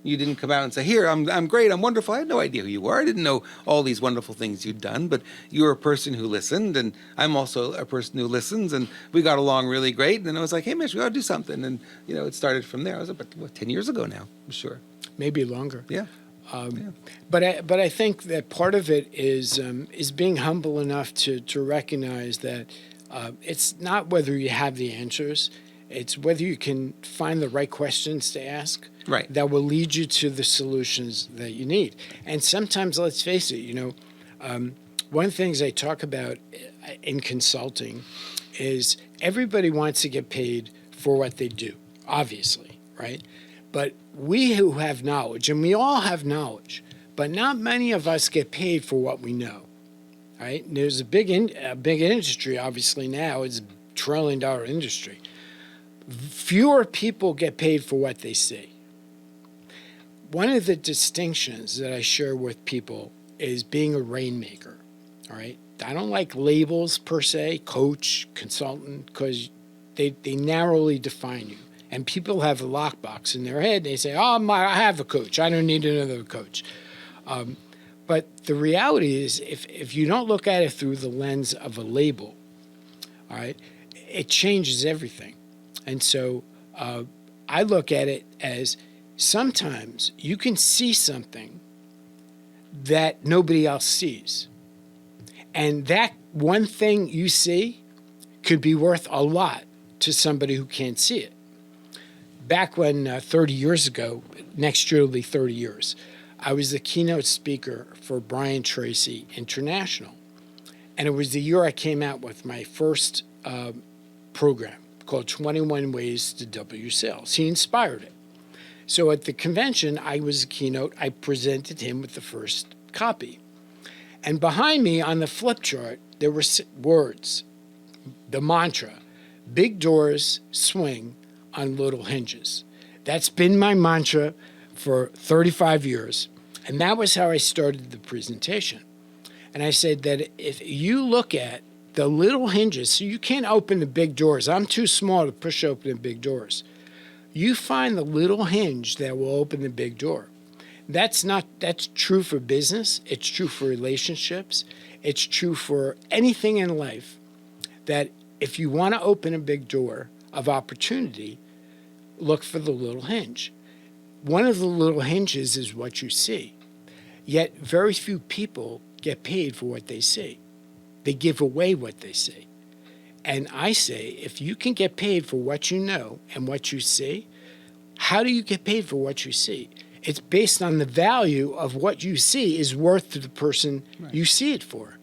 You didn't come out and say, "Here, I'm great, I'm wonderful." I had no idea who you were. I didn't know all these wonderful things you'd done, but you were a person who listened, and I'm also a person who listens, and we got along really great. And I was like, "Hey, Mitch, we ought to do something." And it started from there. I was about 10 years ago now, I'm sure. Maybe longer. Yeah. But I think that part of it is being humble enough to recognize that it's not whether you have the answers, it's whether you can find the right questions to ask. Right. That will lead you to the solutions that you need. And sometimes, let's face it, one of the things I talk about in consulting is everybody wants to get paid for what they do, obviously, right? But we who have knowledge, and we all have knowledge, but not many of us get paid for what we know, right? And there's a big industry, obviously now, it's a $1 trillion industry. Fewer people get paid for what they see. One of the distinctions that I share with people is being a rainmaker, all right? I don't like labels per se, coach, consultant, because they narrowly define you. And people have a lockbox in their head. They say, I have a coach. I don't need another coach. But the reality is, if you don't look at it through the lens of a label, all right, it changes everything. And so I look at it as sometimes you can see something that nobody else sees. And that one thing you see could be worth a lot to somebody who can't see it. Back when 30 years ago, next year will be 30 years, I was the keynote speaker for Brian Tracy International. And it was the year I came out with my first program called 21 Ways to Double Your Sales. He inspired it. So at the convention, I was a keynote. I presented him with the first copy. And behind me on the flip chart, there were words, the mantra, big doors swing on little hinges. That's been my mantra for 35 years. And that was how I started the presentation. And I said that if you look at the little hinges, so you can't open the big doors. I'm too small to push open the big doors. You find the little hinge that will open the big door. That's true for business. It's true for relationships. It's true for anything in life, that if you want to open a big door of opportunity, look for the little hinge. One of the little hinges is what you see. Yet very few people get paid for what they see. They give away what they see. And I say, if you can get paid for what you know and what you see, how do you get paid for what you see? It's based on the value of what you see is worth to the person you see it for.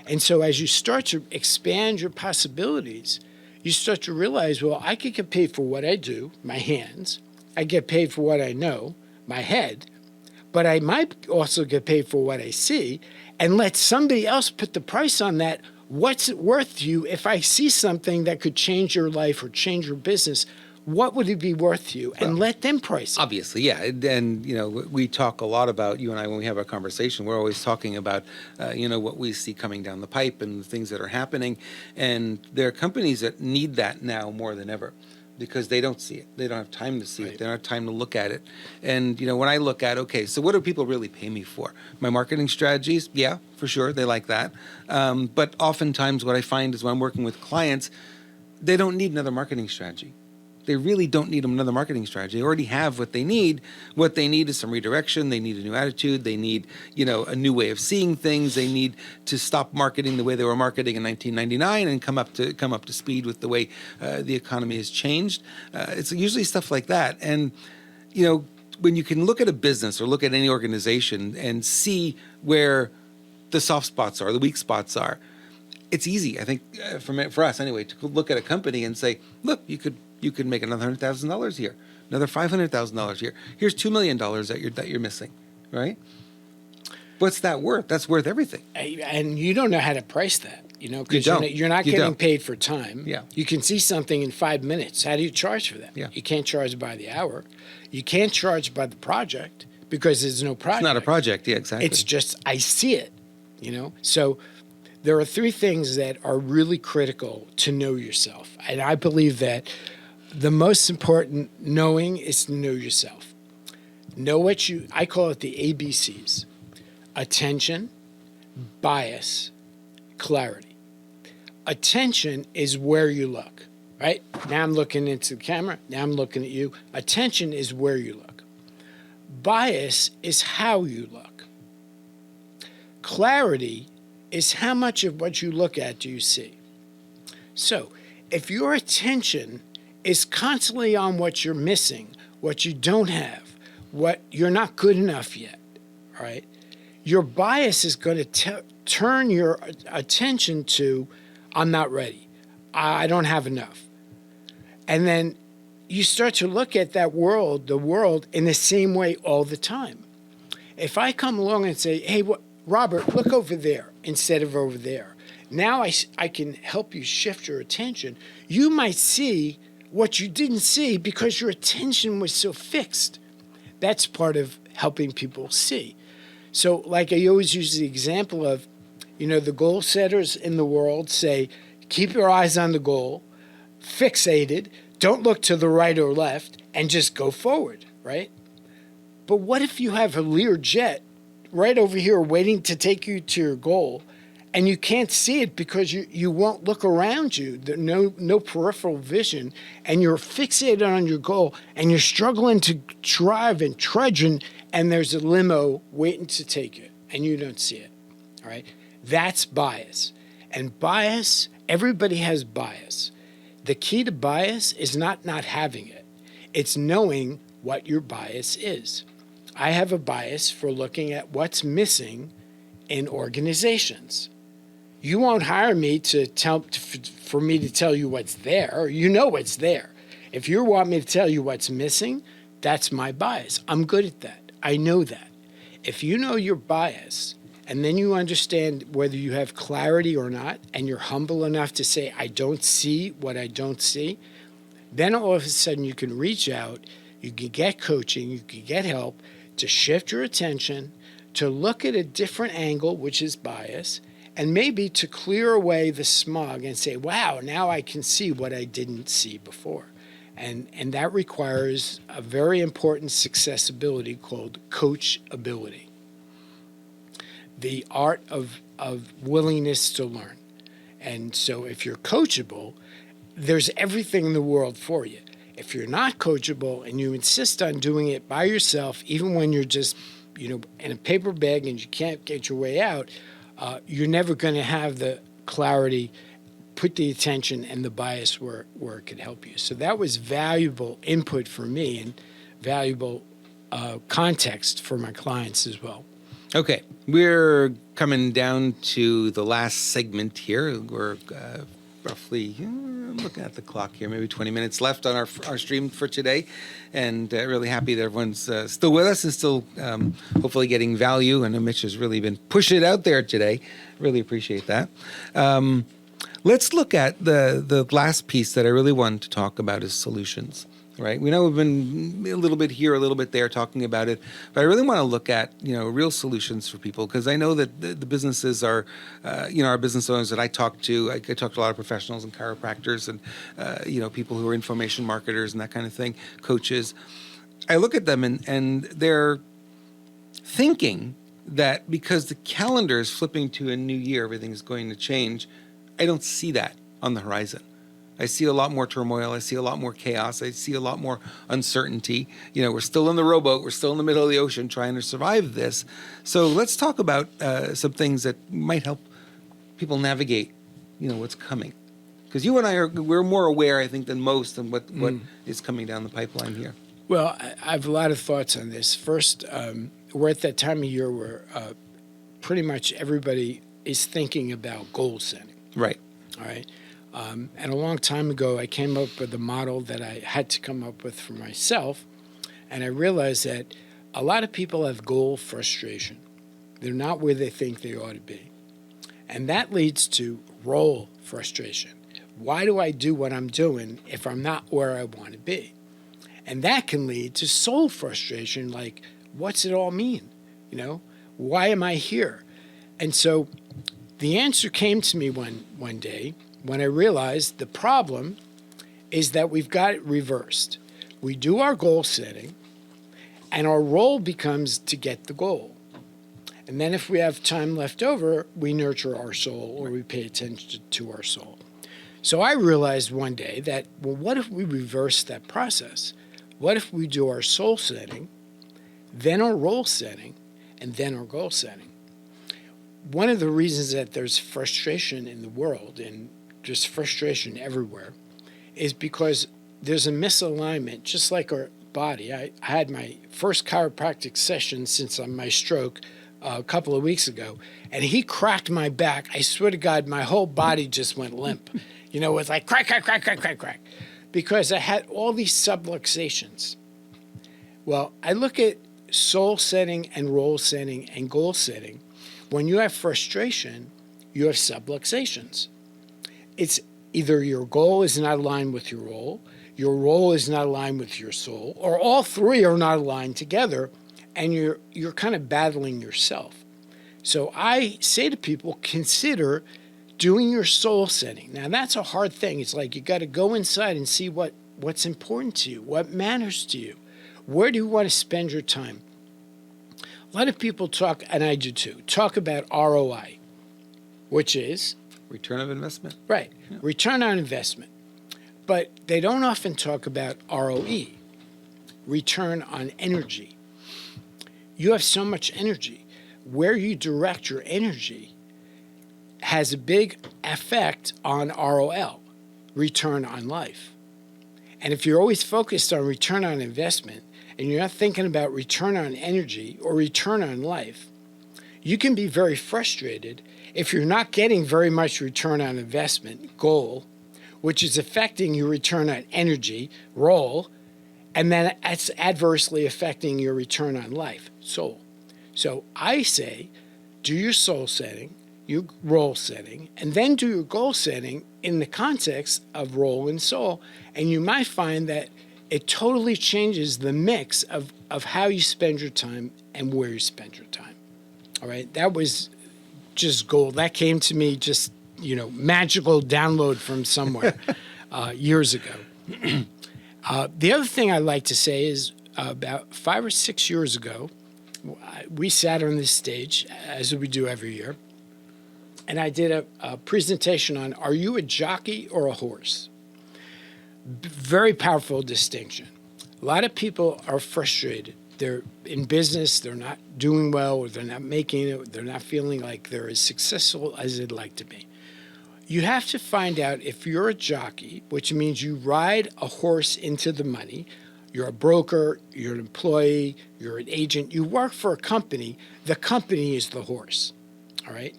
And so as you start to expand your possibilities, you start to realize, well, I could get paid for what I do, my hands. I get paid for what I know, my head. But I might also get paid for what I see, and let somebody else put the price on that. What's it worth to you if I see something that could change your life or change your business? What would it be worth to you? And let them price it. Obviously, yeah. And, we talk a lot about, you and I, when we have a conversation, we're always talking about, what we see coming down the pipe and the things that are happening. And there are companies that need that now more than ever because they don't see it. They don't have time to see it. They don't have time to look at it. And, when I look at, okay, so what do people really pay me for? My marketing strategies? Yeah, for sure. They like that. But oftentimes what I find is when I'm working with clients, they don't need another marketing strategy. They really don't need another marketing strategy. They already have what they need. What they need is some redirection. They need a new attitude. They need, a new way of seeing things. They need to stop marketing the way they were marketing in 1999 and come up to speed with the way the economy has changed. It's usually stuff like that. And, when you can look at a business or look at any organization and see where the soft spots are, the weak spots are, it's easy, I think, for us anyway, to look at a company and say, look, you could make another $100,000 here, another $500,000 here. Here's $2 million that you're missing, right? What's that worth? That's worth everything. And you don't know how to price that. because you're not You getting don't. paid for time. Yeah. You can see something in 5 minutes. How do you charge for that? Yeah. You can't charge by the hour. You can't charge by the project because there's no project. It's not a project. Yeah, exactly. It's just, I see it, So there are 3 things that are really critical to know yourself. And I believe that the most important knowing is to know yourself. Know I call it the ABCs: attention, bias, clarity. Attention is where you look, right? Now I'm looking into the camera. Now I'm looking at you. Attention is where you look. Bias is how you look. Clarity is how much of what you look at do you see. So if your attention is constantly on what you're missing, what you don't have, what you're not good enough yet, right? Your bias is going to turn your attention to, I'm not ready. I don't have enough. And then you start to look at the world in the same way all the time. If I come along and say, hey, Robert, look over there instead of over there. Now I can help you shift your attention. You might see what you didn't see because your attention was so fixed. That's part of helping people see. So like I always use the example of, the goal setters in the world say, keep your eyes on the goal, fixated, don't look to the right or left, and just go forward, right? But what if you have a Learjet right over here waiting to take you to your goal, and you can't see it because you won't look around you, no peripheral vision, and you're fixated on your goal, and you're struggling to drive and trudge, and there's a limo waiting to take you, and you don't see it, all right? That's bias. And bias, everybody has bias. The key to bias is not having it. It's knowing what your bias is. I have a bias for looking at what's missing in organizations. You won't hire me for me to tell you what's there. You know what's there. If you want me to tell you what's missing, that's my bias. I'm good at that. I know that. If you know your bias, and then you understand whether you have clarity or not, and you're humble enough to say, I don't see what I don't see, then all of a sudden you can reach out, you can get coaching, you can get help to shift your attention, to look at a different angle, which is bias, and maybe to clear away the smog and say, wow, now I can see what I didn't see before. And that requires a very important success ability called coachability. The art of willingness to learn. And so if you're coachable, there's everything in the world for you. If you're not coachable and you insist on doing it by yourself, even when you're just, in a paper bag and you can't get your way out, you're never going to have the clarity, put the attention and the bias where it could help you. So that was valuable input for me and valuable context for my clients as well. Okay, we're coming down to the last segment here. We're roughly, I'm looking at the clock here, maybe 20 minutes left on our stream for today. And really happy that everyone's still with us and still hopefully getting value. I know Mitch has really been pushing it out there today. Really appreciate that. Let's look at the last piece that I really wanted to talk about is solutions. Right. We know we've been a little bit here, a little bit there talking about it, but I really want to look at, real solutions for people because I know that the businesses are, our business owners that I talk to. I talk to a lot of professionals and chiropractors and, people who are information marketers and that kind of thing, coaches. I look at them and they're thinking that because the calendar is flipping to a new year, everything's going to change. I don't see that on the horizon. I see a lot more turmoil. I see a lot more chaos. I see a lot more uncertainty. We're still in the rowboat. We're still in the middle of the ocean trying to survive this. So let's talk about some things that might help people navigate, what's coming. Because you and we're more aware, I think, than most of what is coming down the pipeline here. Well, I have a lot of thoughts on this. First, we're at that time of year where pretty much everybody is thinking about goal setting. Right. All right. And a long time ago, I came up with a model that I had to come up with for myself. And I realized that a lot of people have goal frustration. They're not where they think they ought to be. And that leads to role frustration. Why do I do what I'm doing if I'm not where I want to be? And that can lead to soul frustration, like, what's it all mean? Why am I here? And so the answer came to me one day when I realized the problem is that we've got it reversed. We do our goal setting, and our role becomes to get the goal. And then if we have time left over, we nurture our soul, or we pay attention to our soul. So I realized one day that, well, what if we reverse that process? What if we do our soul setting, then our role setting, and then our goal setting? One of the reasons that there's frustration in the world, and just frustration everywhere, is because there's a misalignment, just like our body. I had my first chiropractic session since my stroke a couple of weeks ago, and he cracked my back. I swear to God, my whole body just went limp. It was like crack, crack, crack, crack, crack, crack, because I had all these subluxations. Well, I look at soul setting and role setting and goal setting. When you have frustration, you have subluxations. It's either your goal is not aligned with your role is not aligned with your soul, or all three are not aligned together, and you're kind of battling yourself. So I say to people, consider doing your soul setting. Now, that's a hard thing. It's like you got to go inside and see what's important to you, what matters to you. Where do you want to spend your time? A lot of people talk, and I do too, talk about ROI, which is return of investment. Right, yeah. Return on investment. But they don't often talk about ROE, return on energy. You have so much energy. Where you direct your energy has a big effect on ROL, return on life. And if you're always focused on return on investment and you're not thinking about return on energy or return on life, you can be very frustrated if you're not getting very much return on investment, goal, which is affecting your return on energy, role, and then it's adversely affecting your return on life, soul. So I say, do your soul setting, your role setting, and then do your goal setting in the context of role and soul. And you might find that it totally changes the mix of how you spend your time and where you spend your time. All right, that was just gold. That came to me just, magical download from somewhere years ago. The other thing I like to say is about 5 or 6 years ago, we sat on this stage, as we do every year, and I did a presentation on, are you a jockey or a horse? Very powerful distinction. A lot of people are frustrated. They're in business, they're not doing well, or they're not making it, they're not feeling like they're as successful as they'd like to be. You have to find out if you're a jockey, which means you ride a horse into the money. You're a broker, you're an employee, you're an agent, you work for a company, the company is the horse, all right?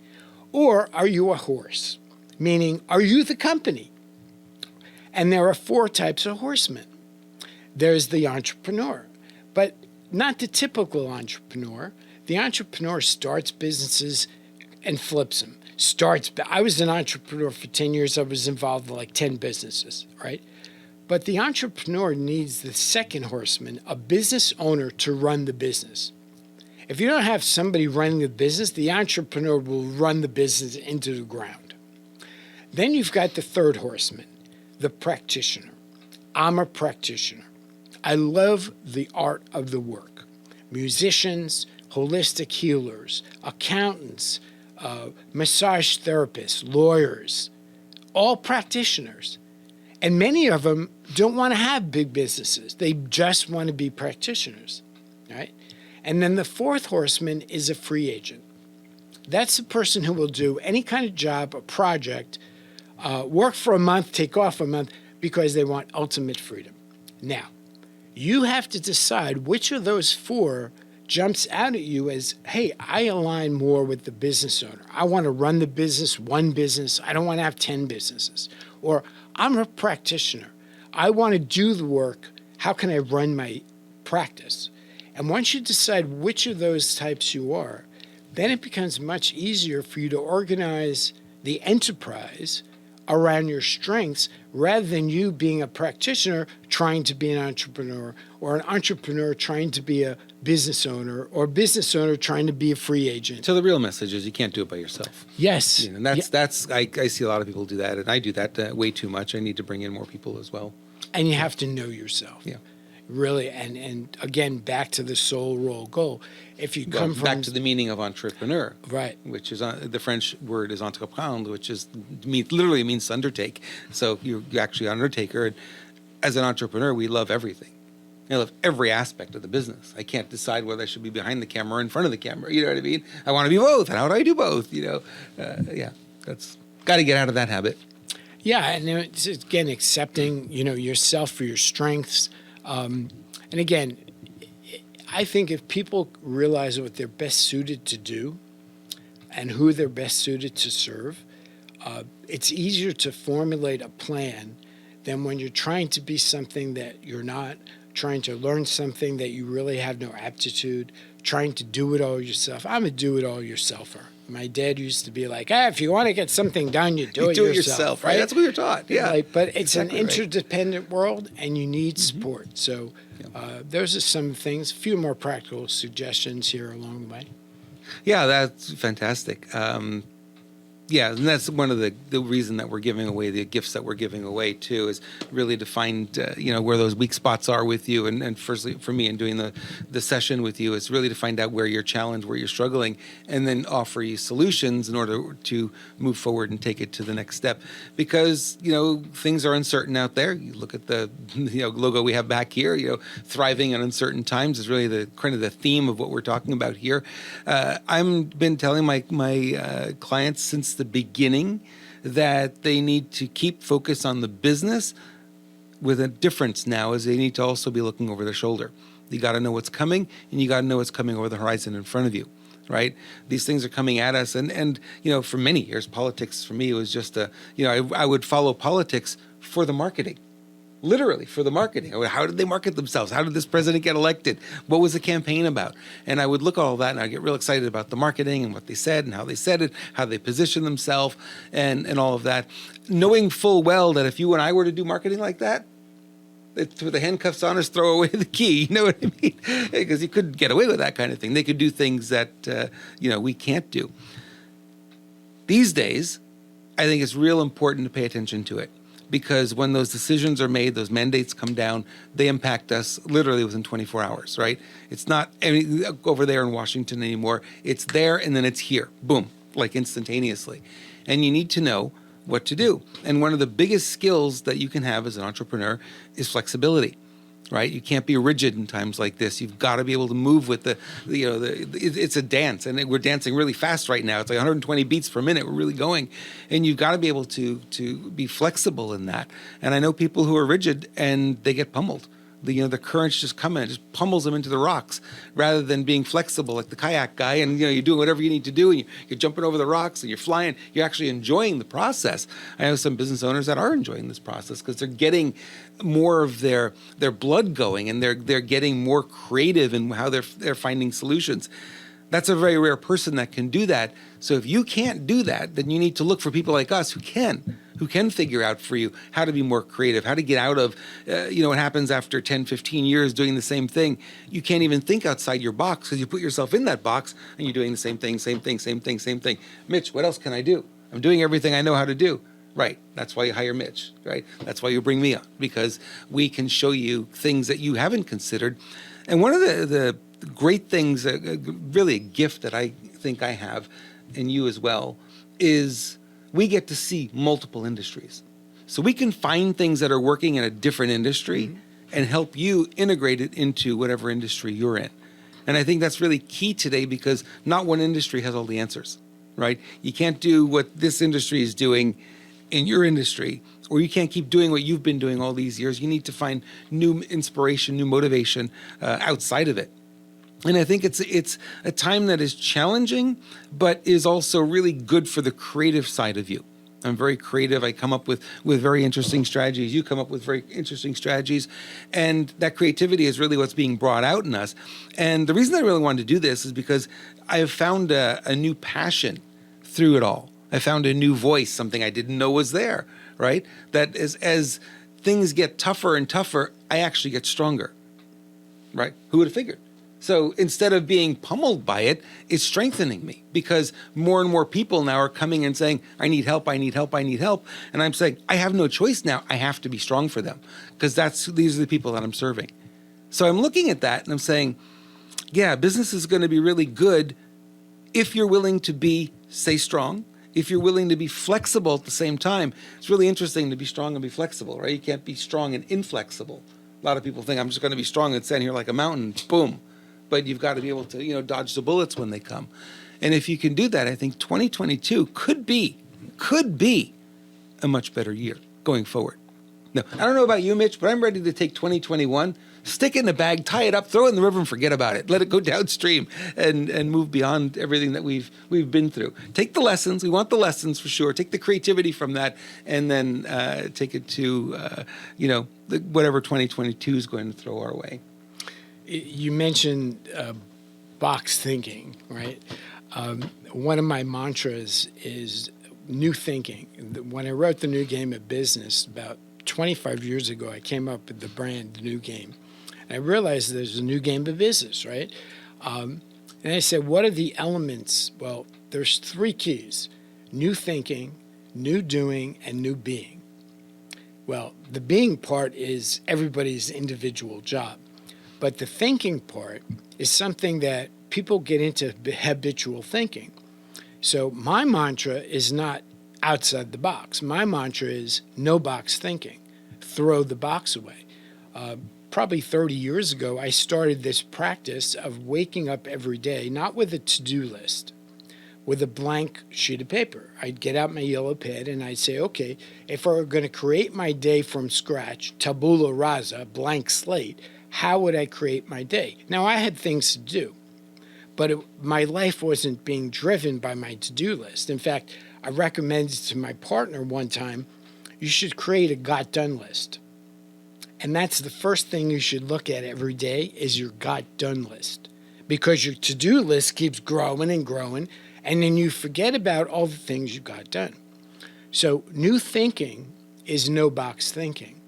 Or are you a horse? Meaning, are you the company? And there are 4 types of horsemen. There's the entrepreneur, but not the typical entrepreneur. The entrepreneur starts businesses and flips them. I was an entrepreneur for 10 years. I was involved in like 10 businesses, right? But the entrepreneur needs the second horseman, a business owner, to run the business. If you don't have somebody running the business, the entrepreneur will run the business into the ground. Then you've got the third horseman, the practitioner. I'm a practitioner. I love the art of the work. Musicians, holistic healers, accountants, massage therapists, lawyers, all practitioners. And many of them don't want to have big businesses. They just want to be practitioners, right? And then the fourth horseman is a free agent. That's the person who will do any kind of job or project, work for a month, take off a month, because they want ultimate freedom. Now, you have to decide which of those 4 jumps out at you as, hey, I align more with the business owner. I want to run the business, one business. I don't want to have 10 businesses. Or I'm a practitioner. I want to do the work. How can I run my practice? And once you decide which of those types you are, then it becomes much easier for you to organize the enterprise around your strengths rather than you being a practitioner trying to be an entrepreneur, or an entrepreneur trying to be a business owner, or a business owner trying to be a free agent. So the real message is you can't do it by yourself. Yes. And that's I see a lot of people do that, and I do that way too much. I need to bring in more people as well. And you have to know yourself. Yeah. Really, and again, back to the soul role goal. If you come from back to the meaning of entrepreneur, right, which is the French word is entreprendre, which is literally means to undertake. So you're actually an undertaker. And as an entrepreneur, we love everything. I love every aspect of the business. I can't decide whether I should be behind the camera or in front of the camera. You know what I mean? I want to be both. And how do I do both? That's got to get out of that habit. Yeah, and it's, again, accepting yourself for your strengths. And again, I think if people realize what they're best suited to do and who they're best suited to serve, it's easier to formulate a plan than when you're trying to be something that you're not, trying to learn something that you really have no aptitude, trying to do it all yourself. I'm a do-it-all-yourselfer. My dad used to be like, if you want to get something done, you do it yourself. Right? That's what you're taught. Yeah. But it's exactly an interdependent world, and you need support. So those are some things, a few more practical suggestions here along the way. Yeah, that's fantastic. And that's one of the reason that we're giving away the gifts that we're giving away too, is really to find where those weak spots are with you, and firstly for me in doing the session with you is really to find out where you're challenged, where you're struggling, and then offer you solutions in order to move forward and take it to the next step. Because things are uncertain out there. You look at the logo we have back here. Thriving in uncertain times is really the kind of the theme of what we're talking about here. I've been telling my clients since the beginning that they need to keep focus on the business, with a difference now is they need to also be looking over their shoulder. You got to know what's coming, and you got to know what's coming over the horizon in front of you, right? These things are coming at us, and for many years, politics for me was just I would follow politics for the marketing. Literally for the marketing. How did they market themselves? How did this president get elected? What was the campaign about? And I would look at all that and I'd get real excited about the marketing and what they said and how they said it, how they positioned themselves and all of that. Knowing full well that if you and I were to do marketing like that, they'd throw the handcuffs on us, throw away the key. You know what I mean? Because you couldn't get away with that kind of thing. They could do things that, we can't do. These days, I think it's real important to pay attention to it. Because when those decisions are made, those mandates come down, they impact us literally within 24 hours, right? It's not over there in Washington anymore. It's there and then it's here. Boom, like instantaneously. And you need to know what to do. And one of the biggest skills that you can have as an entrepreneur is flexibility. Right? You can't be rigid in times like this. You've got to be able to move with it's a dance, and we're dancing really fast right now. It's like 120 beats per minute. We're really going, and you've got to be able to be flexible in that. And I know people who are rigid and they get pummeled. The currents just come in, it just pummels them into the rocks, rather than being flexible like the kayak guy. And you're doing whatever you need to do, and you're jumping over the rocks and you're flying. You're actually enjoying the process. I know some business owners that are enjoying this process because they're getting more of their blood going, and they're getting more creative in how they're finding solutions. That's a very rare person that can do that. So if you can't do that, then you need to look for people like us who can figure out for you how to be more creative, how to get out of, what happens after 10, 15 years doing the same thing. You can't even think outside your box because you put yourself in that box and you're doing the same thing. Mitch, what else can I do? I'm doing everything I know how to do. Right. That's why you hire Mitch, right? That's why you bring me on, because we can show you things that you haven't considered. And one of the great things, really a gift that I think I have, and you as well, is we get to see multiple industries. So we can find things that are working in a different industry and help you integrate it into whatever industry you're in. And I think that's really key today, because not one industry has all the answers, right? You can't do what this industry is doing in your industry, or you can't keep doing what you've been doing all these years. You need to find new inspiration, new motivation outside of it. And I think it's a time that is challenging, but is also really good for the creative side of you. I'm very creative. I come up with very interesting strategies. You come up with very interesting strategies. And that creativity is really what's being brought out in us. And the reason I really wanted to do this is because I have found a new passion through it all. I found a new voice, something I didn't know was there, right? That as things get tougher and tougher, I actually get stronger, right? Who would have figured? So instead of being pummeled by it, it's strengthening me because more and more people now are coming and saying, I need help, I need help, I need help. And I'm saying, I have no choice now. I have to be strong for them because these are the people that I'm serving. So I'm looking at that and I'm saying, yeah, business is going to be really good if you're willing to stay strong, if you're willing to be flexible at the same time. It's really interesting to be strong and be flexible, right? You can't be strong and inflexible. A lot of people think I'm just going to be strong and stand here like a mountain, boom. But you've got to be able to, dodge the bullets when they come. And if you can do that, I think 2022 could be a much better year going forward. Now, I don't know about you, Mitch, but I'm ready to take 2021, stick it in a bag, tie it up, throw it in the river and forget about it. Let it go downstream and move beyond everything that we've been through. Take the lessons. We want the lessons for sure. Take the creativity from that and then take it to, whatever 2022 is going to throw our way. You mentioned box thinking, right? One of my mantras is new thinking. When I wrote The New Game of Business about 25 years ago, I came up with the brand, The New Game. And I realized there's a new game of business, right? And I said, what are the elements? Well, there's 3 keys: new thinking, new doing, and new being. Well, the being part is everybody's individual job. But the thinking part is something that people get into habitual thinking. So my mantra is not outside the box. My mantra is no box thinking. Throw the box away. Probably 30 years ago, I started this practice of waking up every day, not with a to-do list, with a blank sheet of paper. I'd get out my yellow pad and I'd say, okay, if I were going to create my day from scratch, tabula rasa, blank slate, how would I create my day? Now, I had things to do, but my life wasn't being driven by my to-do list. In fact, I recommended to my partner one time, you should create a got done list. And that's the first thing you should look at every day is your got done list, because your to-do list keeps growing and growing, and then you forget about all the things you got done. So new thinking is no box thinking.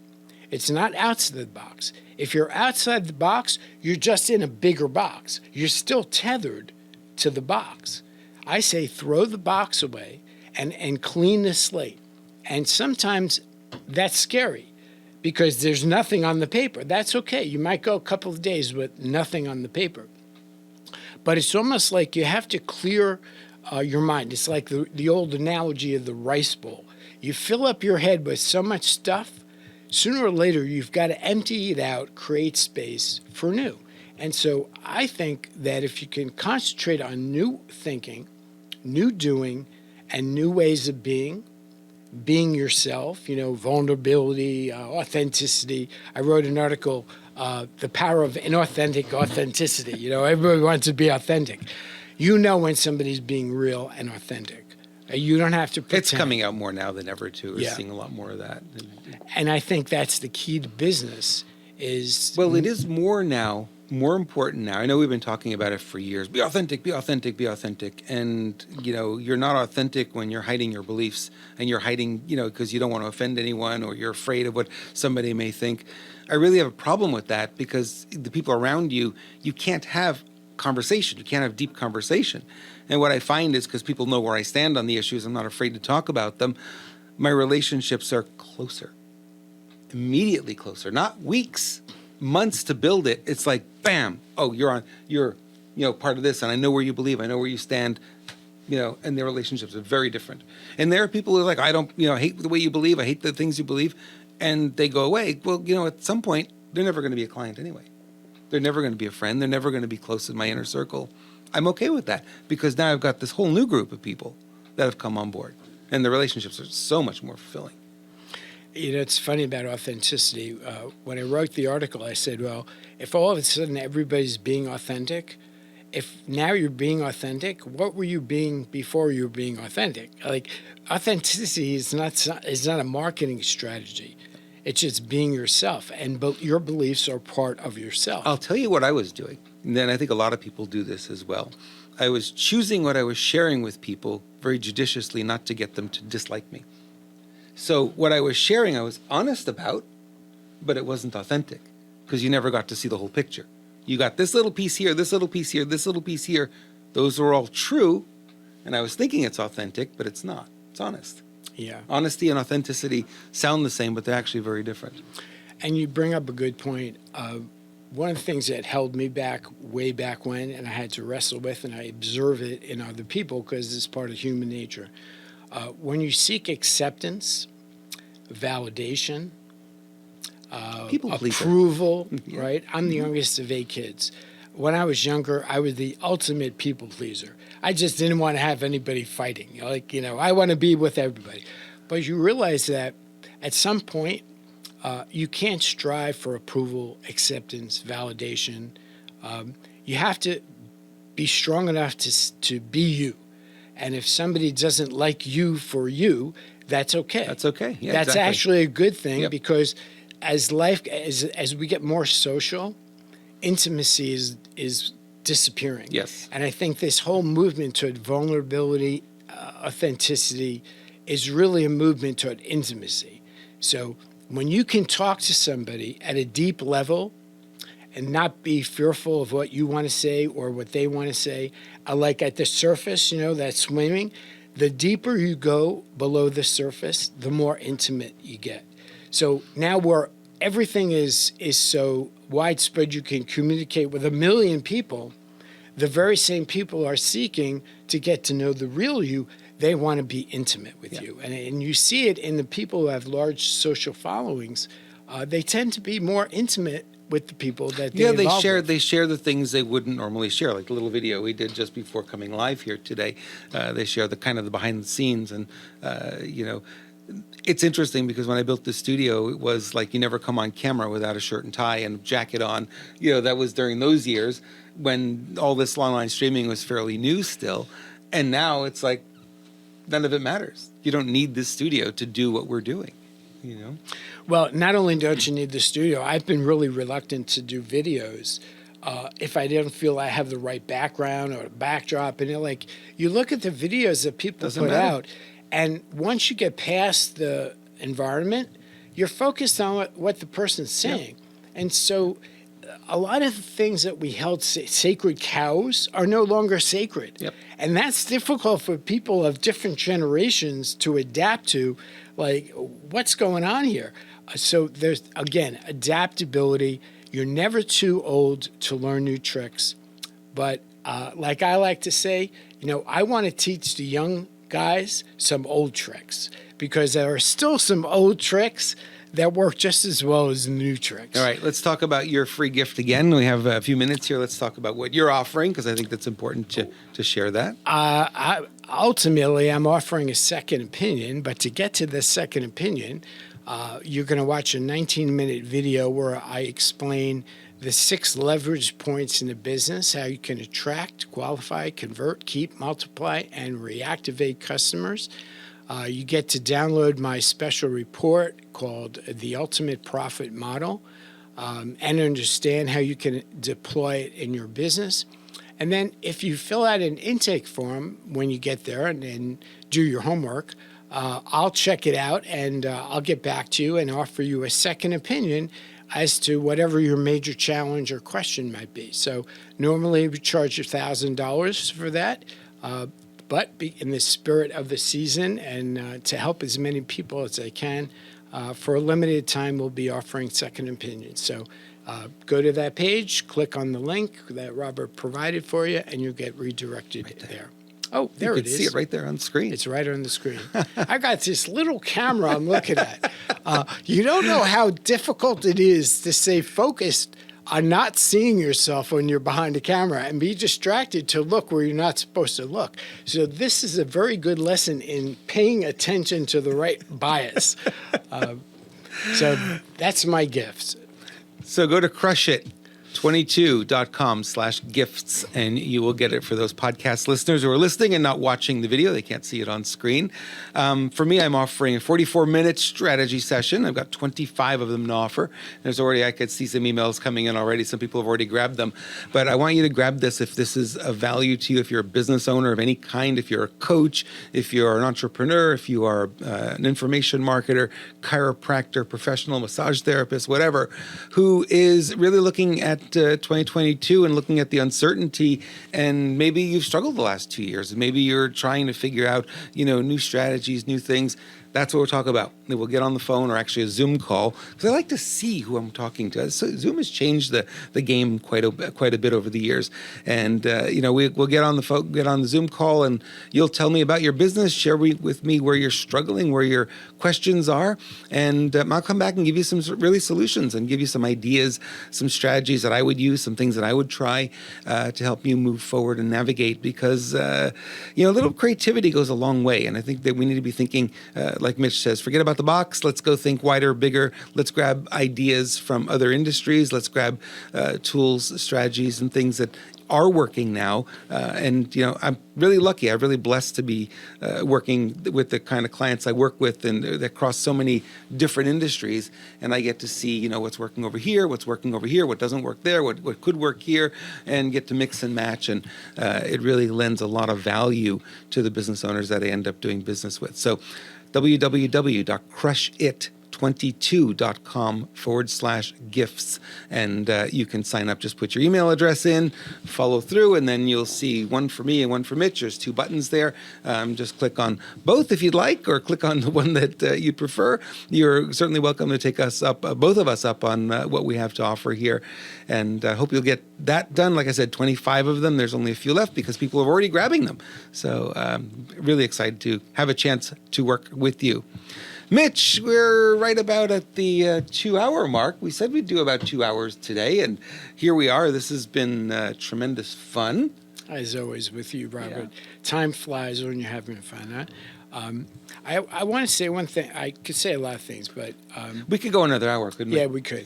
It's not outside the box. If you're outside the box, you're just in a bigger box. You're still tethered to the box. I say throw the box away and clean the slate. And sometimes that's scary because there's nothing on the paper. That's okay. You might go a couple of days with nothing on the paper. But it's almost like you have to clear your mind. It's like the old analogy of the rice bowl. You fill up your head with so much stuff, sooner or later, you've got to empty it out, create space for new. And so I think that if you can concentrate on new thinking, new doing, and new ways of being yourself, vulnerability, authenticity. I wrote an article, The Power of Inauthentic Authenticity. Everybody wants to be authentic. When somebody's being real and authentic. You don't have to pretend. It's coming out more now than ever, too. We're seeing a lot more of that. And I think that's the key to business is... Well, it is more now, more important now. I know we've been talking about it for years. Be authentic, be authentic, be authentic. And, you're not authentic when you're hiding your beliefs and you're hiding, because you don't want to offend anyone or you're afraid of what somebody may think. I really have a problem with that because the people around you can't have conversation. You can't have deep conversation. And what I find is because people know where I stand on the issues, I'm not afraid to talk about them, my relationships are closer, immediately closer, not weeks, months to build it. It's like, bam, oh, you're part of this, and I know where you believe, I know where you stand, and their relationships are very different. And there are people who are like, I don't, hate the way you believe, I hate the things you believe, and they go away. Well, at some point, they're never going to be a client anyway. They're never going to be a friend. They're never going to be close in my inner circle. I'm okay with that because now I've got this whole new group of people that have come on board, and the relationships are so much more fulfilling. It's funny about authenticity. When I wrote the article, I said, well, if all of a sudden everybody's being authentic, if now you're being authentic, what were you being before you were being authentic? Like, authenticity is not a marketing strategy. It's just being yourself, and your beliefs are part of yourself. I'll tell you what I was doing, and then I think a lot of people do this as well. I was choosing what I was sharing with people very judiciously, not to get them to dislike me. So what I was sharing, I was honest about, but it wasn't authentic because you never got to see the whole picture. You got this little piece here, this little piece here, this little piece here. Those were all true. And I was thinking it's authentic, but it's not. It's honest. Yeah. Honesty and authenticity sound the same, but they're actually very different. And you bring up a good point. One of the things that held me back way back when, and I had to wrestle with, and I observe it in other people because it's part of human nature. When you seek acceptance, validation, approval, yeah. right? I'm the youngest of 8 kids. When I was younger, I was the ultimate people pleaser. I just didn't want to have anybody fighting. I want to be with everybody. But you realize that at some point, you can't strive for approval, acceptance, validation. You have to be strong enough to be you. And if somebody doesn't like you for you, that's okay. That's okay. Yeah, that's exactly. actually a good thing. Yep. Because as we get more social, intimacy is disappearing. Yes. And I think this whole movement toward vulnerability, authenticity, is really a movement toward intimacy. So when you can talk to somebody at a deep level and not be fearful of what you want to say or what they want to say, like at the surface, that swimming, the deeper you go below the surface, the more intimate you get. So now where everything is so widespread, you can communicate with 1 million people, the very same people are seeking to get to know the real you. They want to be intimate with you. And you see it in the people who have large social followings. They tend to be more intimate with the people that they share the things they wouldn't normally share, like the little video we did just before coming live here today. They share the kind of the behind the scenes, and it's interesting because when I built the studio, it was like you never come on camera without a shirt and tie and jacket on. That was during those years when all this online streaming was fairly new still, and now it's like none of it matters. You don't need this studio to do what we're doing. Well, not only don't you need the studio, I've been really reluctant to do videos if I didn't feel I have the right background or backdrop. And you look at the videos that people put out, and once you get past the environment, you're focused on what the person's saying. Yeah. And so a lot of the things that we held sacred cows are no longer sacred. Yep. And that's difficult for people of different generations to adapt to, what's going on here? So there's, again, adaptability. You're never too old to learn new tricks. But like I like to say, I want to teach the young guys some old tricks because there are still some old tricks that work just as well as the new tricks. All right, let's talk about your free gift again. We have a few minutes here. Let's talk about what you're offering because I think that's important to share that. Ultimately, I'm offering a second opinion, but to get to the second opinion, you're going to watch a 19-minute video where I explain the 6 leverage points in the business, how you can attract, qualify, convert, keep, multiply, and reactivate customers. You get to download my special report called The Ultimate Profit Model and understand how you can deploy it in your business. And then if you fill out an intake form when you get there and do your homework, I'll check it out and I'll get back to you and offer you a second opinion as to whatever your major challenge or question might be. So normally we charge $1,000 for that. But in the spirit of the season and to help as many people as I can, for a limited time, we'll be offering second opinions. So go to that page, click on the link that Robert provided for you, and you'll get redirected there. Oh, there it is. You can see it right there on the screen. It's right on the screen. I got this little camera I'm looking at. You don't know how difficult it is to stay focused on not seeing yourself when you're behind the camera and be distracted to look where you're not supposed to look. So this is a very good lesson in paying attention to the right bias. So that's my gift. So go to Crush It 22.com/gifts, and you will get it for those podcast listeners who are listening and not watching the video. They can't see it on screen. For me, I'm offering a 44-minute strategy session. I've got 25 of them to offer. I could see some emails coming in already. Some people have already grabbed them. But I want you to grab this if this is of value to you, if you're a business owner of any kind, if you're a coach, if you're an entrepreneur, if you are an information marketer, chiropractor, professional massage therapist, whatever, who is really looking at 2022 and looking at the uncertainty, and maybe you've struggled the last 2 years, and maybe you're trying to figure out, new strategies, new things. That's what we'll talk about. We'll get on the phone or actually a Zoom call, because I like to see who I'm talking to. So Zoom has changed the game quite a bit over the years. And, we'll get on the phone, get on the Zoom call, and you'll tell me about your business, share with me where you're struggling, where your questions are. And I'll come back and give you some really solutions and give you some ideas, some strategies that I would use, some things that I would try to help you move forward and navigate, because, a little creativity goes a long way. And I think that we need to be thinking, like Mitch says, forget about the box. Let's go think wider, bigger. Let's grab ideas from other industries. Let's grab tools, strategies, and things that are working now. I'm really lucky. I'm really blessed to be working with the kind of clients I work with, and that cross so many different industries. And I get to see, what's working over here, what doesn't work there, what could work here, and get to mix and match. And it really lends a lot of value to the business owners that I end up doing business with. So www.crushit22.com/gifts. And you can sign up. Just put your email address in, follow through, and then you'll see one for me and one for Mitch. There's 2 buttons there. Just click on both if you'd like, or click on the one that you prefer. You're certainly welcome to take us up, both of us up, on what we have to offer here. And I hope you'll get that done. Like I said, 25 of them. There's only a few left because people are already grabbing them. So really excited to have a chance to work with you. Mitch, we're right about at the 2-hour mark. We said we'd do about 2 hours today, and here we are. This has been tremendous fun. As always with you, Robert. Yeah. Time flies when you're having fun, huh? I want to say one thing. I could say a lot of things, but... we could go another hour, couldn't we? Yeah, we could.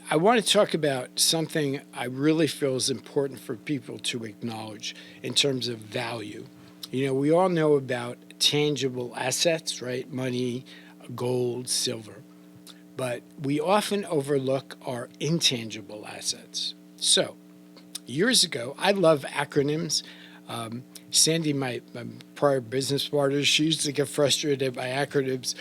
I want to talk about something I really feel is important for people to acknowledge in terms of value. We all know about tangible assets, right? Money, gold, silver. But we often overlook our intangible assets. So, years ago, I love acronyms. Sandy, my prior business partner, she used to get frustrated at my acronyms,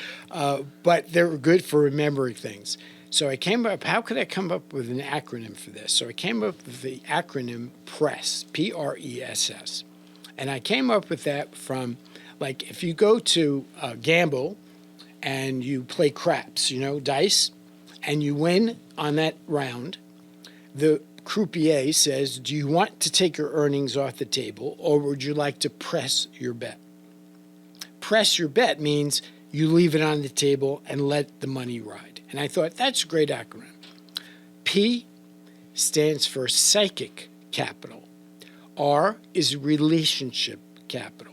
but they were good for remembering things. So I came up, how could I come up with an acronym for this? So I came up with the acronym PRESS, P-R-E-S-S. And I came up with that from, like, if you go to gamble and you play craps, dice, and you win on that round, the croupier says, do you want to take your earnings off the table, or would you like to press your bet? Press your bet means you leave it on the table and let the money ride. And I thought, that's a great acronym. P stands for psychic capital. R is relationship capital.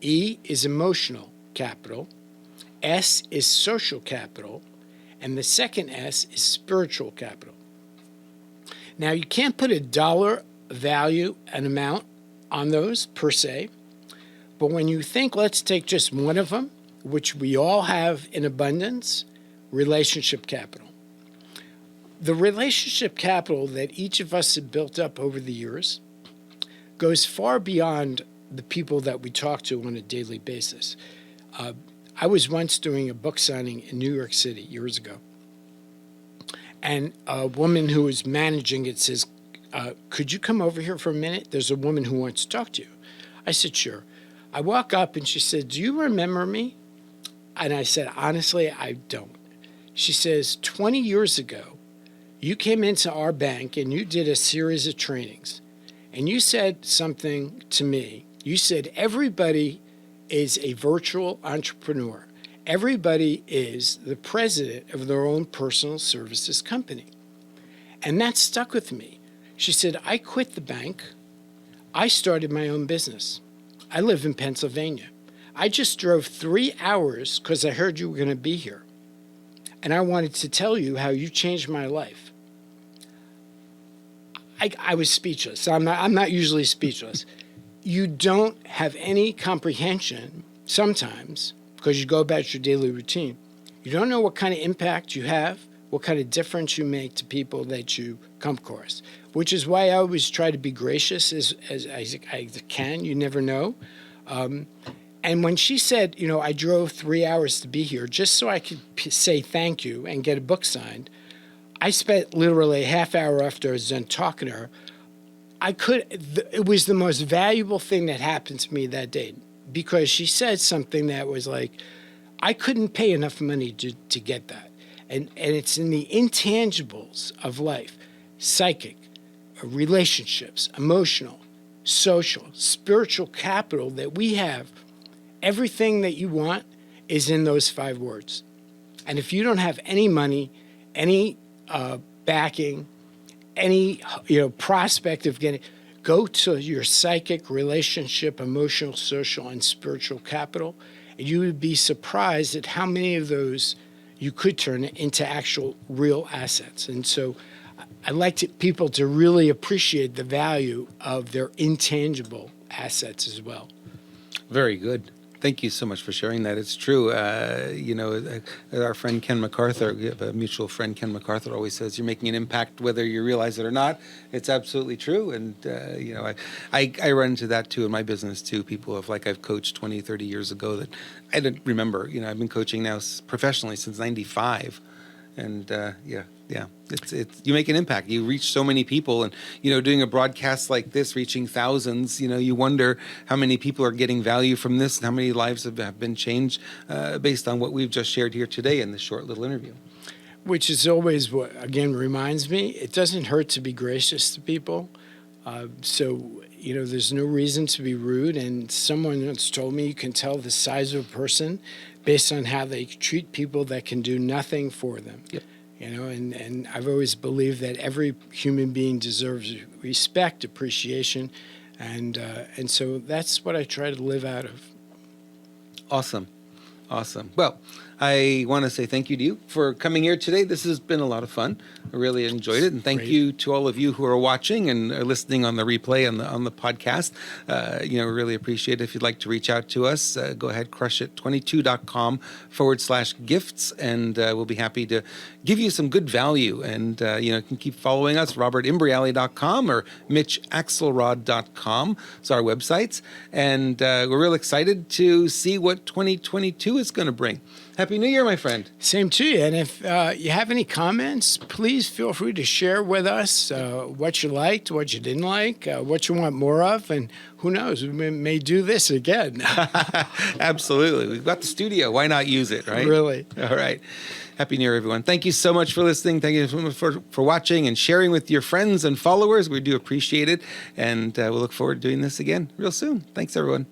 E is emotional capital. S is social capital. And the second S is spiritual capital. Now, you can't put a dollar value, an amount on those per se. But when you think, let's take just one of them, which we all have in abundance, relationship capital. The relationship capital that each of us have built up over the years goes far beyond the people that we talk to on a daily basis. I was once doing a book signing in New York City years ago, and a woman who was managing it says, could you come over here for a minute? There's a woman who wants to talk to you. I said, sure. I walk up and she said, do you remember me? And I said, honestly, I don't. She says, 20 years ago, you came into our bank and you did a series of trainings. And you said something to me. You said, everybody is a virtual entrepreneur. Everybody is the president of their own personal services company. And that stuck with me. She said, I quit the bank. I started my own business. I live in Pennsylvania. I just drove 3 hours because I heard you were going to be here. And I wanted to tell you how you changed my life. I was speechless. I'm not usually speechless. You don't have any comprehension sometimes because you go about your daily routine. You don't know what kind of impact you have, what kind of difference you make to people that you come across, which is why I always try to be gracious as I can. You never know. And when she said, I drove 3 hours to be here just so I could say thank you and get a book signed, I spent literally a half hour after I was done talking to her. It was the most valuable thing that happened to me that day because she said something that was like, I couldn't pay enough money to get that. And it's in the intangibles of life, psychic, relationships, emotional, social, spiritual capital that we have. Everything that you want is in those 5 words. And if you don't have any money, any backing, any prospect of getting, go to your psychic, relationship, emotional, social, and spiritual capital, and you would be surprised at how many of those you could turn into actual real assets. And so I like people to really appreciate the value of their intangible assets as well. Very good. Thank you so much for sharing that. It's true. Our friend Ken MacArthur, we have a mutual friend, Ken MacArthur, always says you're making an impact whether you realize it or not. It's absolutely true. And, I run into that too in my business too. People I've coached 20, 30 years ago that I didn't remember. I've been coaching now professionally since 95. And it's you make an impact. You reach so many people, and doing a broadcast like this, reaching thousands. You wonder how many people are getting value from this, and how many lives have been changed based on what we've just shared here today in this short little interview. Which is always what again reminds me. It doesn't hurt to be gracious to people. There's no reason to be rude. And someone once told me you can tell the size of a person based on how they treat people that can do nothing for them. Yep. And I've always believed that every human being deserves respect, appreciation, and so that's what I try to live out of. Awesome. Well, I want to say thank you to you for coming here today. This has been a lot of fun. I really enjoyed it. And thank you to all of you who are watching and are listening on the replay on the podcast. We really appreciate it. If you'd like to reach out to us, go ahead, crushit22.com/gifts, and we'll be happy to give you some good value. And, you can keep following us, robertimbriale.com or mitchaxelrod.com. It's our websites. And we're real excited to see what 2022 is going to bring. Happy New Year, my friend. Same to you. And if you have any comments, please feel free to share with us what you liked, what you didn't like, what you want more of. And who knows, we may do this again. Absolutely. We've got the studio. Why not use it, right? Really. All right. Happy New Year, everyone. Thank you so much for listening. Thank you so much for watching and sharing with your friends and followers. We do appreciate it. And we'll look forward to doing this again real soon. Thanks, everyone.